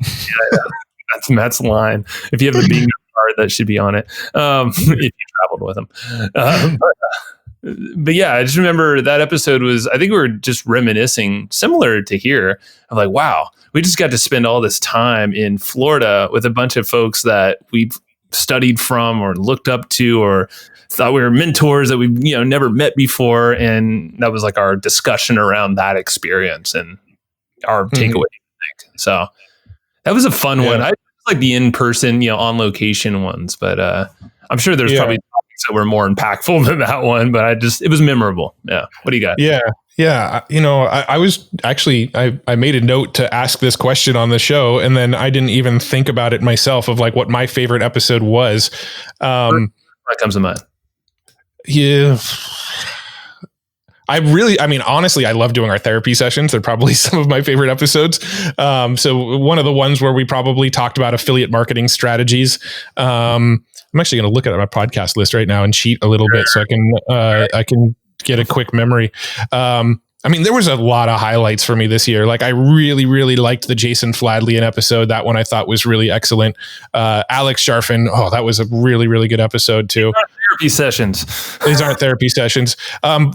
That's Matt's line. If you have the Bingo card, that should be on it. If you traveled with him. But yeah, I just remember that episode I think we were just reminiscing, similar to here, of like, wow, we just got to spend all this time in Florida with a bunch of folks that we've studied from or looked up to or thought we were mentors that we never met before. And that was like our discussion around that experience and our takeaway. So that was a fun one. I like the in-person, on location ones, but I'm sure there's probably that were more impactful than that one, but it was memorable. Yeah. What do you got? Yeah. I was actually, I made a note to ask this question on the show, and then I didn't even think about it myself of like what my favorite episode was. What comes to mind? Yeah. Honestly, I love doing our therapy sessions. They're probably some of my favorite episodes. So one of the ones where we probably talked about affiliate marketing strategies. I'm actually going to look at my podcast list right now and cheat a little bit so I can get a quick memory. There was a lot of highlights for me this year. Like I really, really liked the Jason Fladlien episode. That one I thought was really excellent. Alex Sharfin. Oh, that was a really, really good episode too. Therapy sessions. These aren't therapy sessions.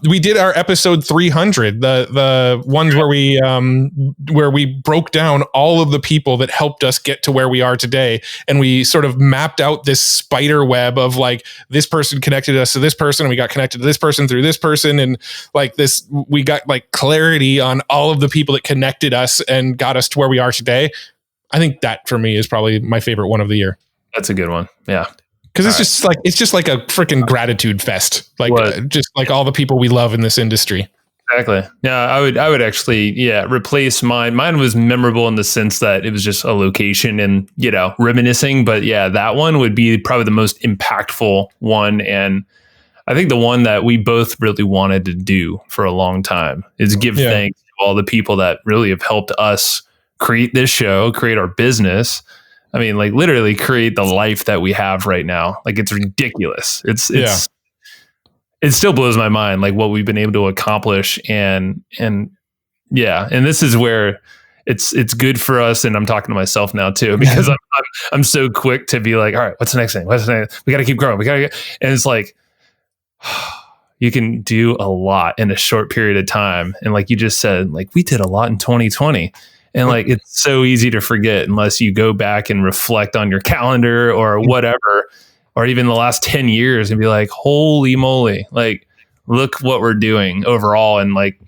We did our episode 300, the ones where we broke down all of the people that helped us get to where we are today. And we sort of mapped out this spider web of like, this person connected us to this person, and we got connected to this person through this person. And like this, we got like clarity on all of the people that connected us and got us to where we are today. I think that for me is probably my favorite one of the year. That's a good one. Yeah. Because it's just like a freaking gratitude fest, just like all the people we love in this industry. Exactly. Yeah, I would actually replace mine. Mine was memorable in the sense that it was just a location and reminiscing. But yeah, that one would be probably the most impactful one, and I think the one that we both really wanted to do for a long time is give thanks to all the people that really have helped us create this show, create our business. I mean, like literally create the life that we have right now. Like it's ridiculous. It still blows my mind, like what we've been able to accomplish. And this is where it's good for us. And I'm talking to myself now too, because I'm so quick to be like, all right, what's the next thing? We got to keep growing. And it's like, you can do a lot in a short period of time. And like you just said, like we did a lot in 2020. And like, it's so easy to forget unless you go back and reflect on your calendar or whatever, or even the last 10 years and be like, holy moly, like, look what we're doing overall. And like,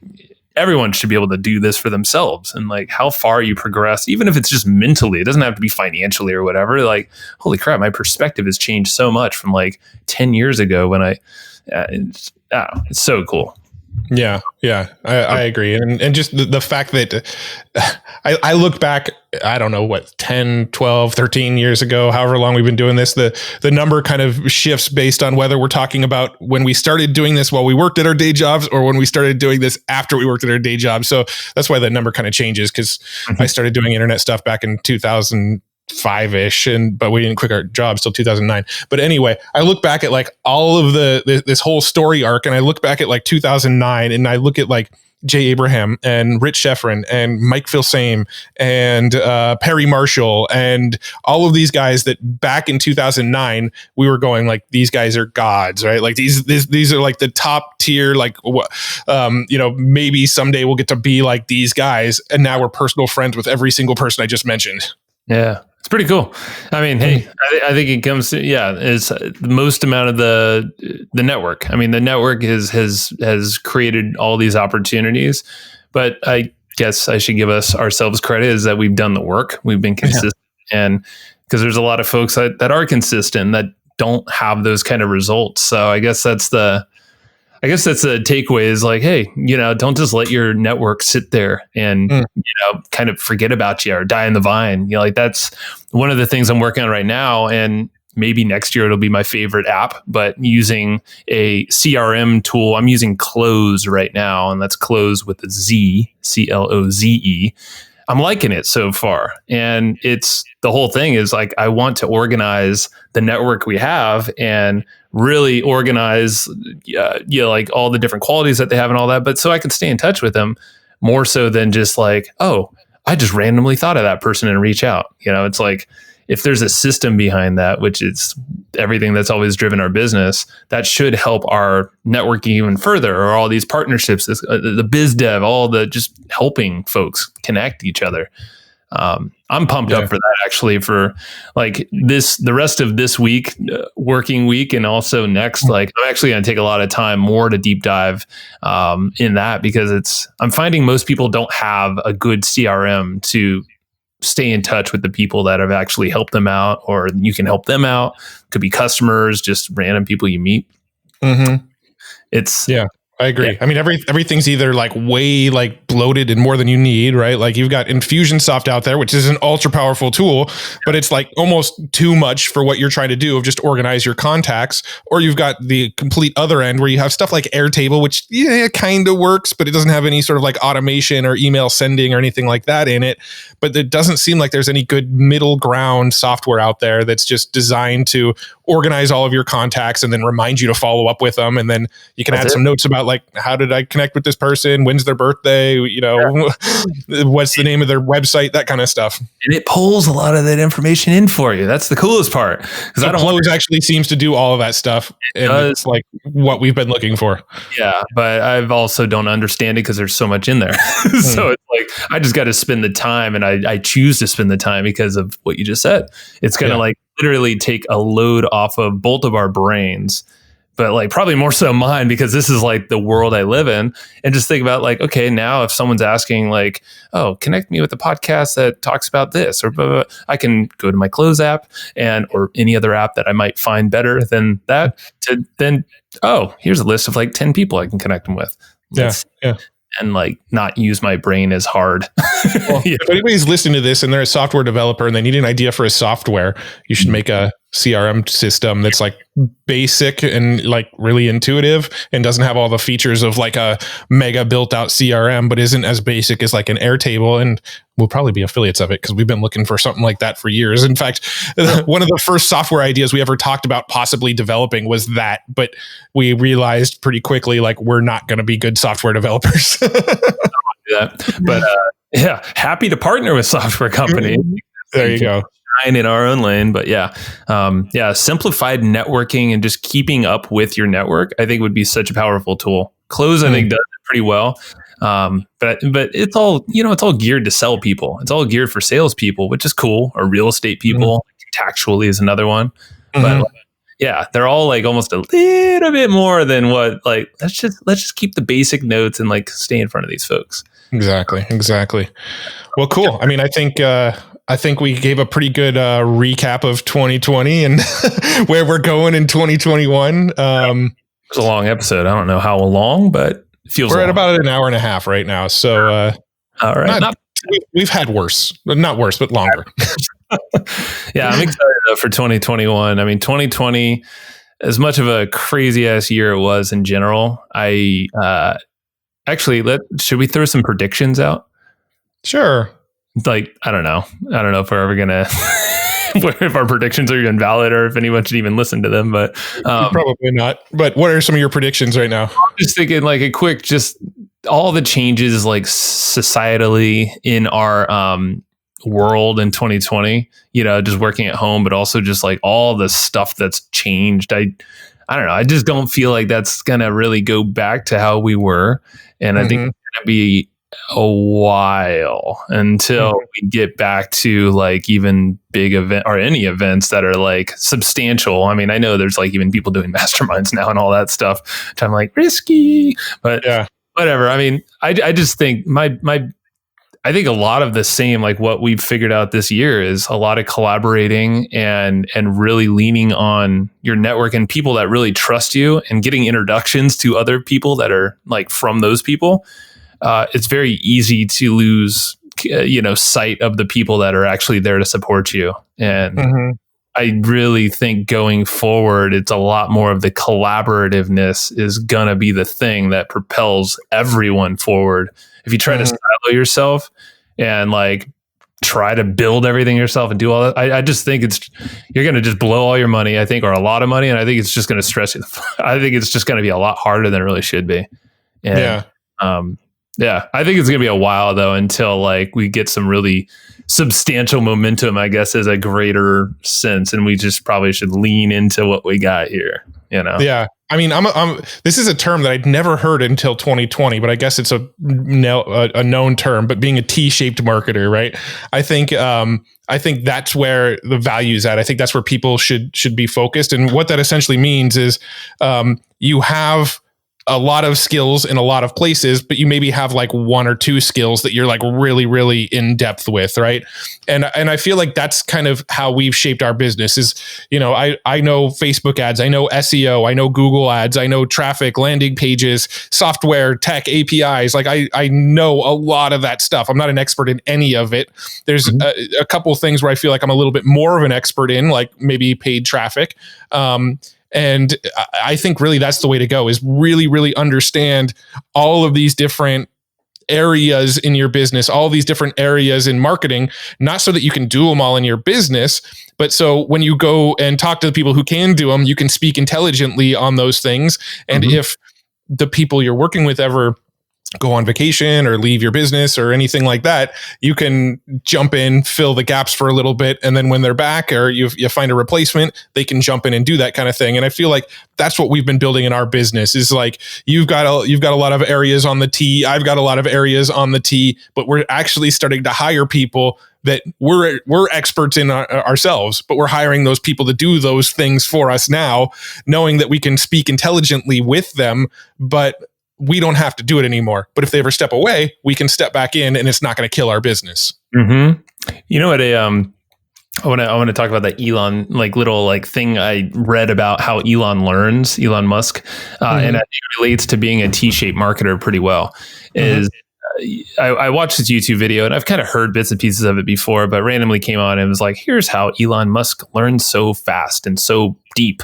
everyone should be able to do this for themselves. And like how far you progress, even if it's just mentally, it doesn't have to be financially or whatever. Like, holy crap, my perspective has changed so much from like 10 years ago when it's so cool. Yeah, I agree. And just the fact that I look back, I don't know what, 10, 12, 13 years ago, however long we've been doing this, the number kind of shifts based on whether we're talking about when we started doing this while we worked at our day jobs or when we started doing this after we worked at our day jobs. So that's why the number kind of changes, because I started doing internet stuff back in 2005-ish, but we didn't quit our jobs till 2009. But anyway, I look back at like all of this whole story arc, and I look back at like 2009, and I look at like Jay Abraham and Rich Sheffrin and Mike Filsame and Perry Marshall and all of these guys that back in 2009 we were going like, these guys are gods, right? Like these are like the top tier, like maybe someday we'll get to be like these guys, and now we're personal friends with every single person I just mentioned. Yeah, it's pretty cool. I mean, hey, I think it comes to, it's the most amount of the network. I mean, the network has created all these opportunities, but I guess I should give ourselves credit is that we've done the work. We've been consistent, and because there's a lot of folks that are consistent that don't have those kind of results. So I guess that's the takeaway is like, hey, don't just let your network sit there and, kind of forget about you or die in the vine. Like that's one of the things I'm working on right now. And maybe next year it'll be my favorite app, but using a CRM tool, I'm using Cloze right now. And that's Cloze with a Z, Cloze. I'm liking it so far. And the whole thing is like, I want to organize the network we have and really organize, like all the different qualities that they have and all that. But so I can stay in touch with them more so than just like, oh, I just randomly thought of that person and reach out. It's like, if there's a system behind that, which is everything that's always driven our business, that should help our networking even further, or all these partnerships, the biz dev, all the just helping folks connect each other. I'm pumped up for that, actually, for like the rest of this week, working week, and also next. Like, I'm actually going to take a lot of time more to deep dive in that, because I'm finding most people don't have a good CRM to stay in touch with the people that have actually helped them out, or you can help them out. Could be customers, just random people you meet. Mm-hmm. I agree. Yeah. I mean, everything's either like way like bloated and more than you need, right? Like you've got Infusionsoft out there, which is an ultra powerful tool, but it's like almost too much for what you're trying to do of just organize your contacts. Or you've got the complete other end where you have stuff like Airtable, which kind of works, but it doesn't have any sort of like automation or email sending or anything like that in it. But it doesn't seem like there's any good middle ground software out there that's just designed to organize all of your contacts and then remind you to follow up with them. And then you can add some notes about like, how did I connect with this person? When's their birthday? What's the name of their website? That kind of stuff. And it pulls a lot of that information in for you. That's the coolest part. So Cloze actually seems to do all of that stuff. It's like what we've been looking for. Yeah, but I've also don't understand it because there's so much in there. So it's like, I just got to spend the time, and I choose to spend the time because of what you just said. It's going to like literally take a load off of both of our brains, but like probably more so mine, because this is like the world I live in. And just think about like, okay, now if someone's asking like, oh, connect me with a podcast that talks about this, or blah, blah, blah, I can go to my Cloze app or any other app that I might find better than that to then, oh, here's a list of like 10 people I can connect them with. Yeah. And like not use my brain as hard. Well, if anybody's listening to this and they're a software developer and they need an idea for a software, you should make a CRM system that's like basic and like really intuitive and doesn't have all the features of like a mega built out CRM, but isn't as basic as like an Airtable. And we'll probably be affiliates of it because we've been looking for something like that for years. In fact, one of the first software ideas we ever talked about possibly developing was that, but we realized pretty quickly, like, we're not going to be good software developers. But happy to partner with software companies. There you go. In our own lane, but simplified networking and just keeping up with your network, I think would be such a powerful tool. Cloze, I think, does it pretty well. But it's all, it's all geared to sell people. It's all geared for salespeople, which is cool, or real estate people. Contactually is another one. But they're all like almost a little bit more than what, like, let's just keep the basic notes and like stay in front of these folks. Exactly. Well, cool. I mean, I think we gave a pretty good recap of 2020 and where we're going in 2021. It was a long episode. I don't know how long, but feels we're long. at about an hour and a half right now. So, all right. We've had worse, not worse, but longer. Yeah, I'm excited though for 2021. I mean, 2020, as much of a crazy ass year it was in general, should we throw some predictions out? Sure. Like, I don't know if we're ever gonna if our predictions are even valid or if anyone should even listen to them, but probably not. But what are some of your predictions right now? I'm just thinking like a quick, just all the changes like societally in our world in 2020, just working at home, but also just like all the stuff that's changed. I don't know. I just don't feel like that's going to really go back to how we were. And I think it's going to be a while until we get back to like even big event or any events that are like substantial. I mean, I know there's like even people doing masterminds now and all that stuff, which I'm like risky, but yeah, whatever. I mean, I just think I think a lot of the same, like what we've figured out this year is a lot of collaborating and really leaning on your network and people that really trust you and getting introductions to other people that are like from those people. It's very easy to lose, sight of the people that are actually there to support you. And I really think going forward, it's a lot more of the collaborativeness is going to be the thing that propels everyone forward. If you try to silo yourself and like try to build everything yourself and do all that, I just think you're going to just blow all your money, I think, or a lot of money. And I think it's just going to stress you. I think it's just going to be a lot harder than it really should be. And, I think it's going to be a while though, until like we get some really substantial momentum, I guess, as a greater sense. And we just probably should lean into what we got here, Yeah. I mean, this is a term that I'd never heard until 2020, but I guess it's a known term, but being a T-shaped marketer, right? I think that's where the value is at. I think that's where people should be focused. And what that essentially means is, you have a lot of skills in a lot of places, but you maybe have like one or two skills that you're like really, really in depth with. Right. And I feel like that's kind of how we've shaped our business is, I know Facebook ads, I know SEO, I know Google ads, I know traffic, landing pages, software, tech, APIs. Like I know a lot of that stuff. I'm not an expert in any of it. There's a couple of things where I feel like I'm a little bit more of an expert in, like maybe paid traffic. And I think really that's the way to go, is really, really understand all of these different areas in your business, all these different areas in marketing, not so that you can do them all in your business, but so when you go and talk to the people who can do them, you can speak intelligently on those things. And if the people you're working with ever go on vacation or leave your business or anything like that, you can jump in, fill the gaps for a little bit. And then when they're back or you find a replacement, they can jump in and do that kind of thing. And I feel like that's what we've been building in our business is like, you've got a lot of areas on the T. I've got a lot of areas on the T, but we're actually starting to hire people that we're experts in ourselves, but we're hiring those people to do those things for us now, knowing that we can speak intelligently with them, but we don't have to do it anymore. But if they ever step away, we can step back in and it's not going to kill our business. You know what? I want to talk about that Elon little thing I read about how Elon Musk, and I think it relates to being a T-shaped marketer pretty well. Is I watched this YouTube video and I've kind of heard bits and pieces of it before, but randomly came on and was like, here's how Elon Musk learns so fast and so deep.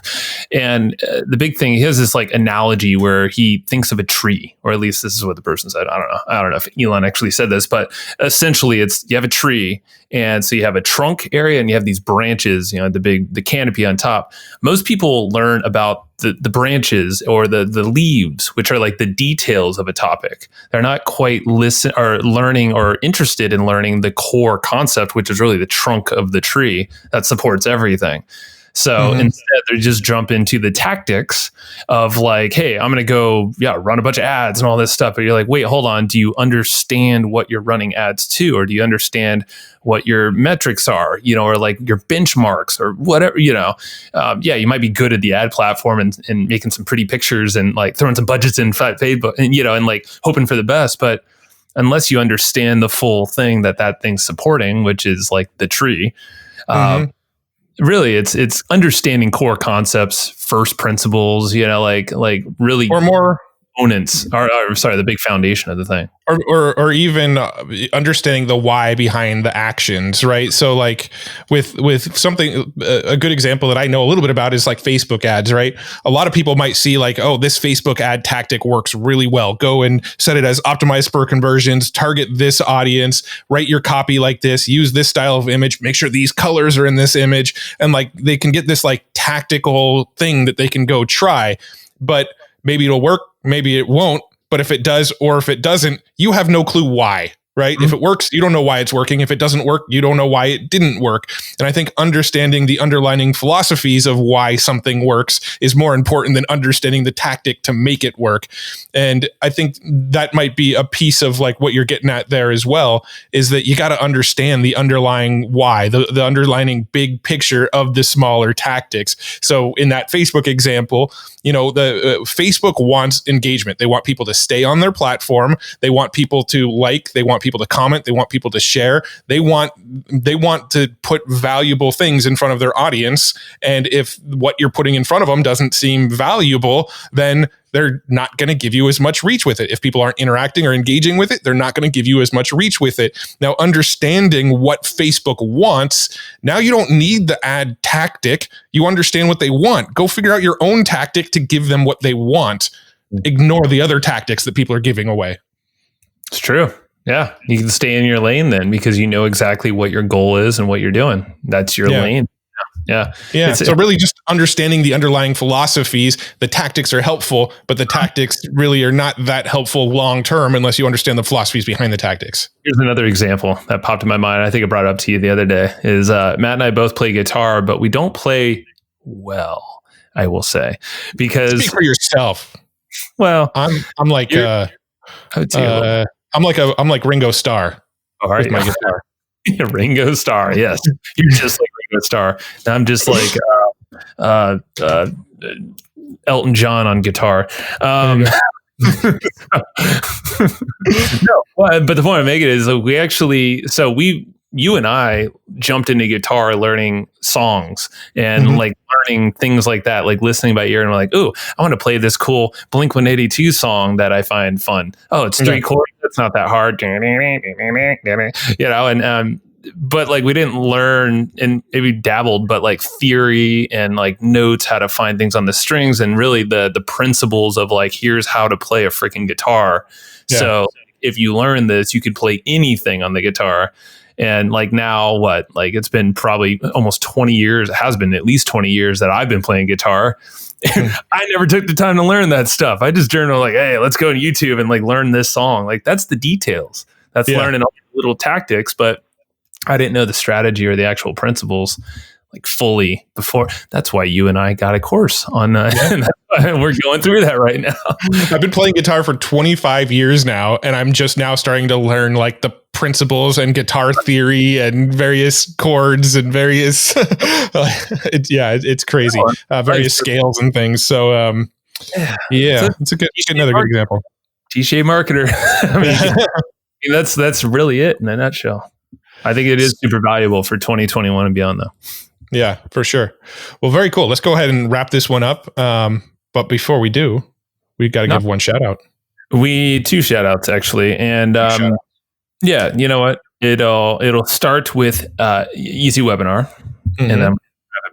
And the big thing, he has this like analogy where he thinks of a tree, or at least this is what the person said. I don't know if Elon actually said this, but essentially it's, you have a tree. And so you have a trunk area and you have these branches, the canopy on top. Most people learn about the branches or the leaves, which are like the details of a topic. They're not quite learning or interested in learning the core concept, which is really the trunk of the tree that supports everything. So instead, they just jump into the tactics of like, hey, I'm going to go, run a bunch of ads and all this stuff. But you're like, wait, hold on. Do you understand what you're running ads to? Or do you understand what your metrics are, or like your benchmarks or whatever, you might be good at the ad platform and making some pretty pictures and like throwing some budgets in Facebook and like hoping for the best. But unless you understand the full thing that thing's supporting, which is like the tree, really, it's understanding core concepts, first principles, like really, or components, or sorry, the big foundation of the thing. Or even understanding the why behind the actions, right? So like with something, a good example that I know a little bit about is like Facebook ads, right? A lot of people might see like, oh, this Facebook ad tactic works really well. Go and set it as optimized for conversions, target this audience, write your copy like this, use this style of image, make sure these colors are in this image. And like they can get this like tactical thing that they can go try, but maybe it'll work, maybe it won't. But if it does, or if it doesn't, you have no clue why, right? Mm-hmm. If it works, you don't know why it's working. If it doesn't work, you don't know why it didn't work. And I think understanding the underlying philosophies of why something works is more important than understanding the tactic to make it work. And I think that might be a piece of like what you're getting at there as well, is that you got to understand the underlying why, the underlying big picture of the smaller tactics. So in that Facebook example, you know, the Facebook wants engagement. They want people to stay on their platform. They want people to like, they want people to comment, they want people to share. They want to put valuable things in front of their audience. And if what you're putting in front of them doesn't seem valuable, then they're not going to give you as much reach with it. If people aren't interacting or engaging with it, they're not going to give you as much reach with it. Now, understanding what Facebook wants, now you don't need the ad tactic. You understand what they want. Go figure out your own tactic to give them what they want. Ignore the other tactics that people are giving away. It's true. Yeah. You can stay in your lane then because you know exactly what your goal is and what you're doing. That's your lane. Yeah. So really just understanding the underlying philosophies, the tactics are helpful, but the tactics really are not that helpful long-term unless you understand the philosophies behind the tactics. Here's another example that popped in my mind. I think I brought it up to you the other day is Matt and I both play guitar, but we don't play well, I will say, because speak for yourself. Well, I'm like I'm like Ringo Starr with my guitar. Ringo Starr, yes. You're just like Ringo Starr. And I'm just like Elton John on guitar. No, but the point I'm making is you and I jumped into guitar learning songs and like learning things like that, like listening by ear, and we're like, ooh, I want to play this cool Blink-182 song that I find fun. Oh, it's 3 chords. It's not that hard. You know, and but like we didn't learn, and maybe dabbled, but like theory and like notes, how to find things on the strings, and really the principles of like, here's how to play a freaking guitar. Yeah. So if you learn this, you could play anything on the guitar. And like now like it's been probably almost 20 years, it has been at least 20 years that I've been playing guitar. I never took the time to learn that stuff. I just journal like, hey, let's go on YouTube and like learn this song. Like that's the details. That's learning all the little tactics, but I didn't know the strategy or the actual principles like fully before. That's why you and I got a course on we're going through that right now. I've been playing guitar for 25 years now, and I'm just now starting to learn like the principles and guitar theory and various chords and various it's crazy. Various scales and things. So it's another good example. T-shaped marketer. I mean, that's really it in a nutshell. I think it is super valuable for 2021 and beyond, though. Yeah, for sure. Well, very cool. Let's go ahead and wrap this one up. But before we do, we've got to give one shout out. Two shout outs actually. And yeah, you know what? It'll start with Easy Webinar, and then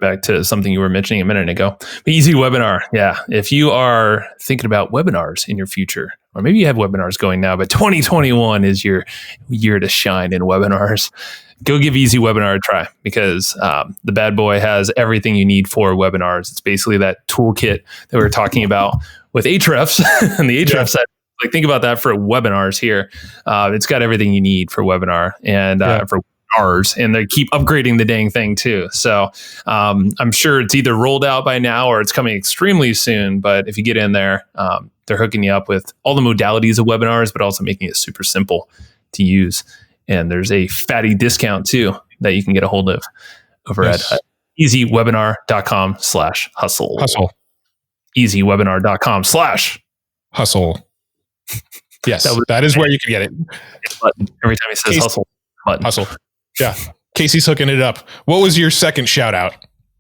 back to something you were mentioning a minute ago. But Easy Webinar, yeah. If you are thinking about webinars in your future, or maybe you have webinars going now, but 2021 is your year to shine in webinars, go give Easy Webinar a try, because the bad boy has everything you need for webinars. It's basically that toolkit that we were talking about with Ahrefs and the Ahrefs side. Like, think about that for webinars here. It's got everything you need for webinar and for webinars, and they keep upgrading the dang thing too. So I'm sure it's either rolled out by now or it's coming extremely soon. But if you get in there, they're hooking you up with all the modalities of webinars, but also making it super simple to use. And there's a fatty discount too that you can get a hold of over at easywebinar.com/hustle. easywebinar.com/hustle. Yes, that is where you can get it. Every time he says hustle, button. Hustle. Yeah. Casey's hooking it up. What was your second shout out?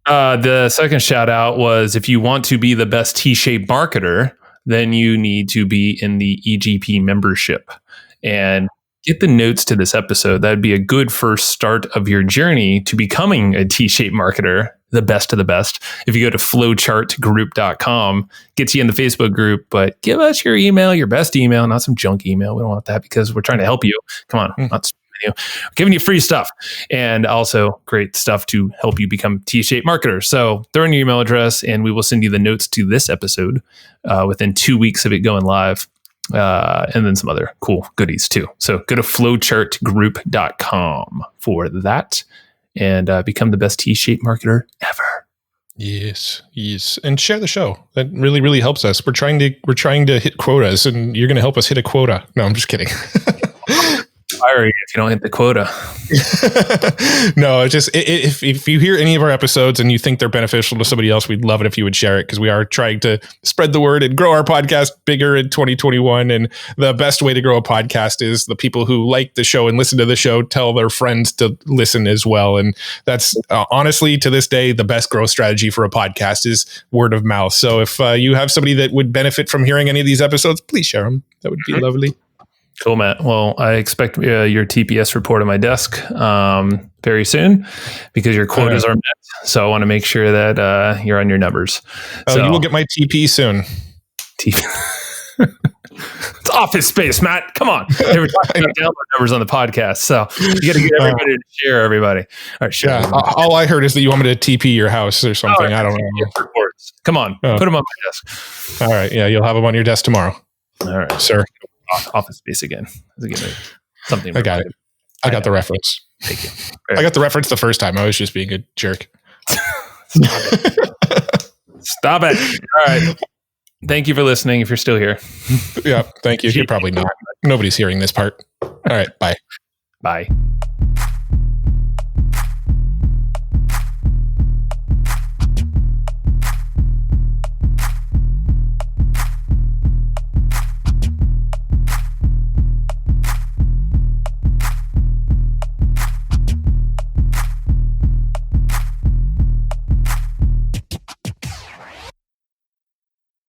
The second shout out was, if you want to be the best T-shaped marketer, then you need to be in the EGP membership and get the notes to this episode. That'd be a good first start of your journey to becoming a T-shaped marketer, the best of the best. If you go to flowchartgroup.com, gets you in the Facebook group, but give us your email, your best email, not some junk email. We don't want that because we're trying to help you. Come on, not you. We're giving you free stuff and also great stuff to help you become T-shaped marketer. So throw in your email address and we will send you the notes to this episode within 2 weeks of it going live. And then some other cool goodies too. So go to flowchartgroup.com for that and become the best T-shaped marketer ever. Yes. And share the show. That really, really helps us. We're trying to hit quotas and you're going to help us hit a quota. No, I'm just kidding. Fire you if you don't hit the quota. No, it's just if you hear any of our episodes and you think they're beneficial to somebody else, we'd love it if you would share it because we are trying to spread the word and grow our podcast bigger in 2021. And the best way to grow a podcast is the people who like the show and listen to the show tell their friends to listen as well. And that's honestly to this day the best growth strategy for a podcast is word of mouth. So if you have somebody that would benefit from hearing any of these episodes, please share them. That would be lovely. Cool, Matt. Well, I expect your TPS report on my desk very soon because your quotas are met. So I want to make sure that you're on your numbers. So you will get my TP soon. TP. It's office space, Matt. Come on. They were talking about download numbers on the podcast. So you got to get everybody to share everybody. All right, share. Yeah, all I heard is that you want me to TP your house or something. I don't know. Reports. Come on. Put them on my desk. All right. Yeah, you'll have them on your desk tomorrow. All right, sir. Office space again. Something. I got it. I got the reference. Thank you. I got the reference the first time. I was just being a jerk. Stop it. All right. Thank you for listening. If you're still here. Yeah. Thank you. You're probably not. Nobody's hearing this part. All right. Bye. Bye.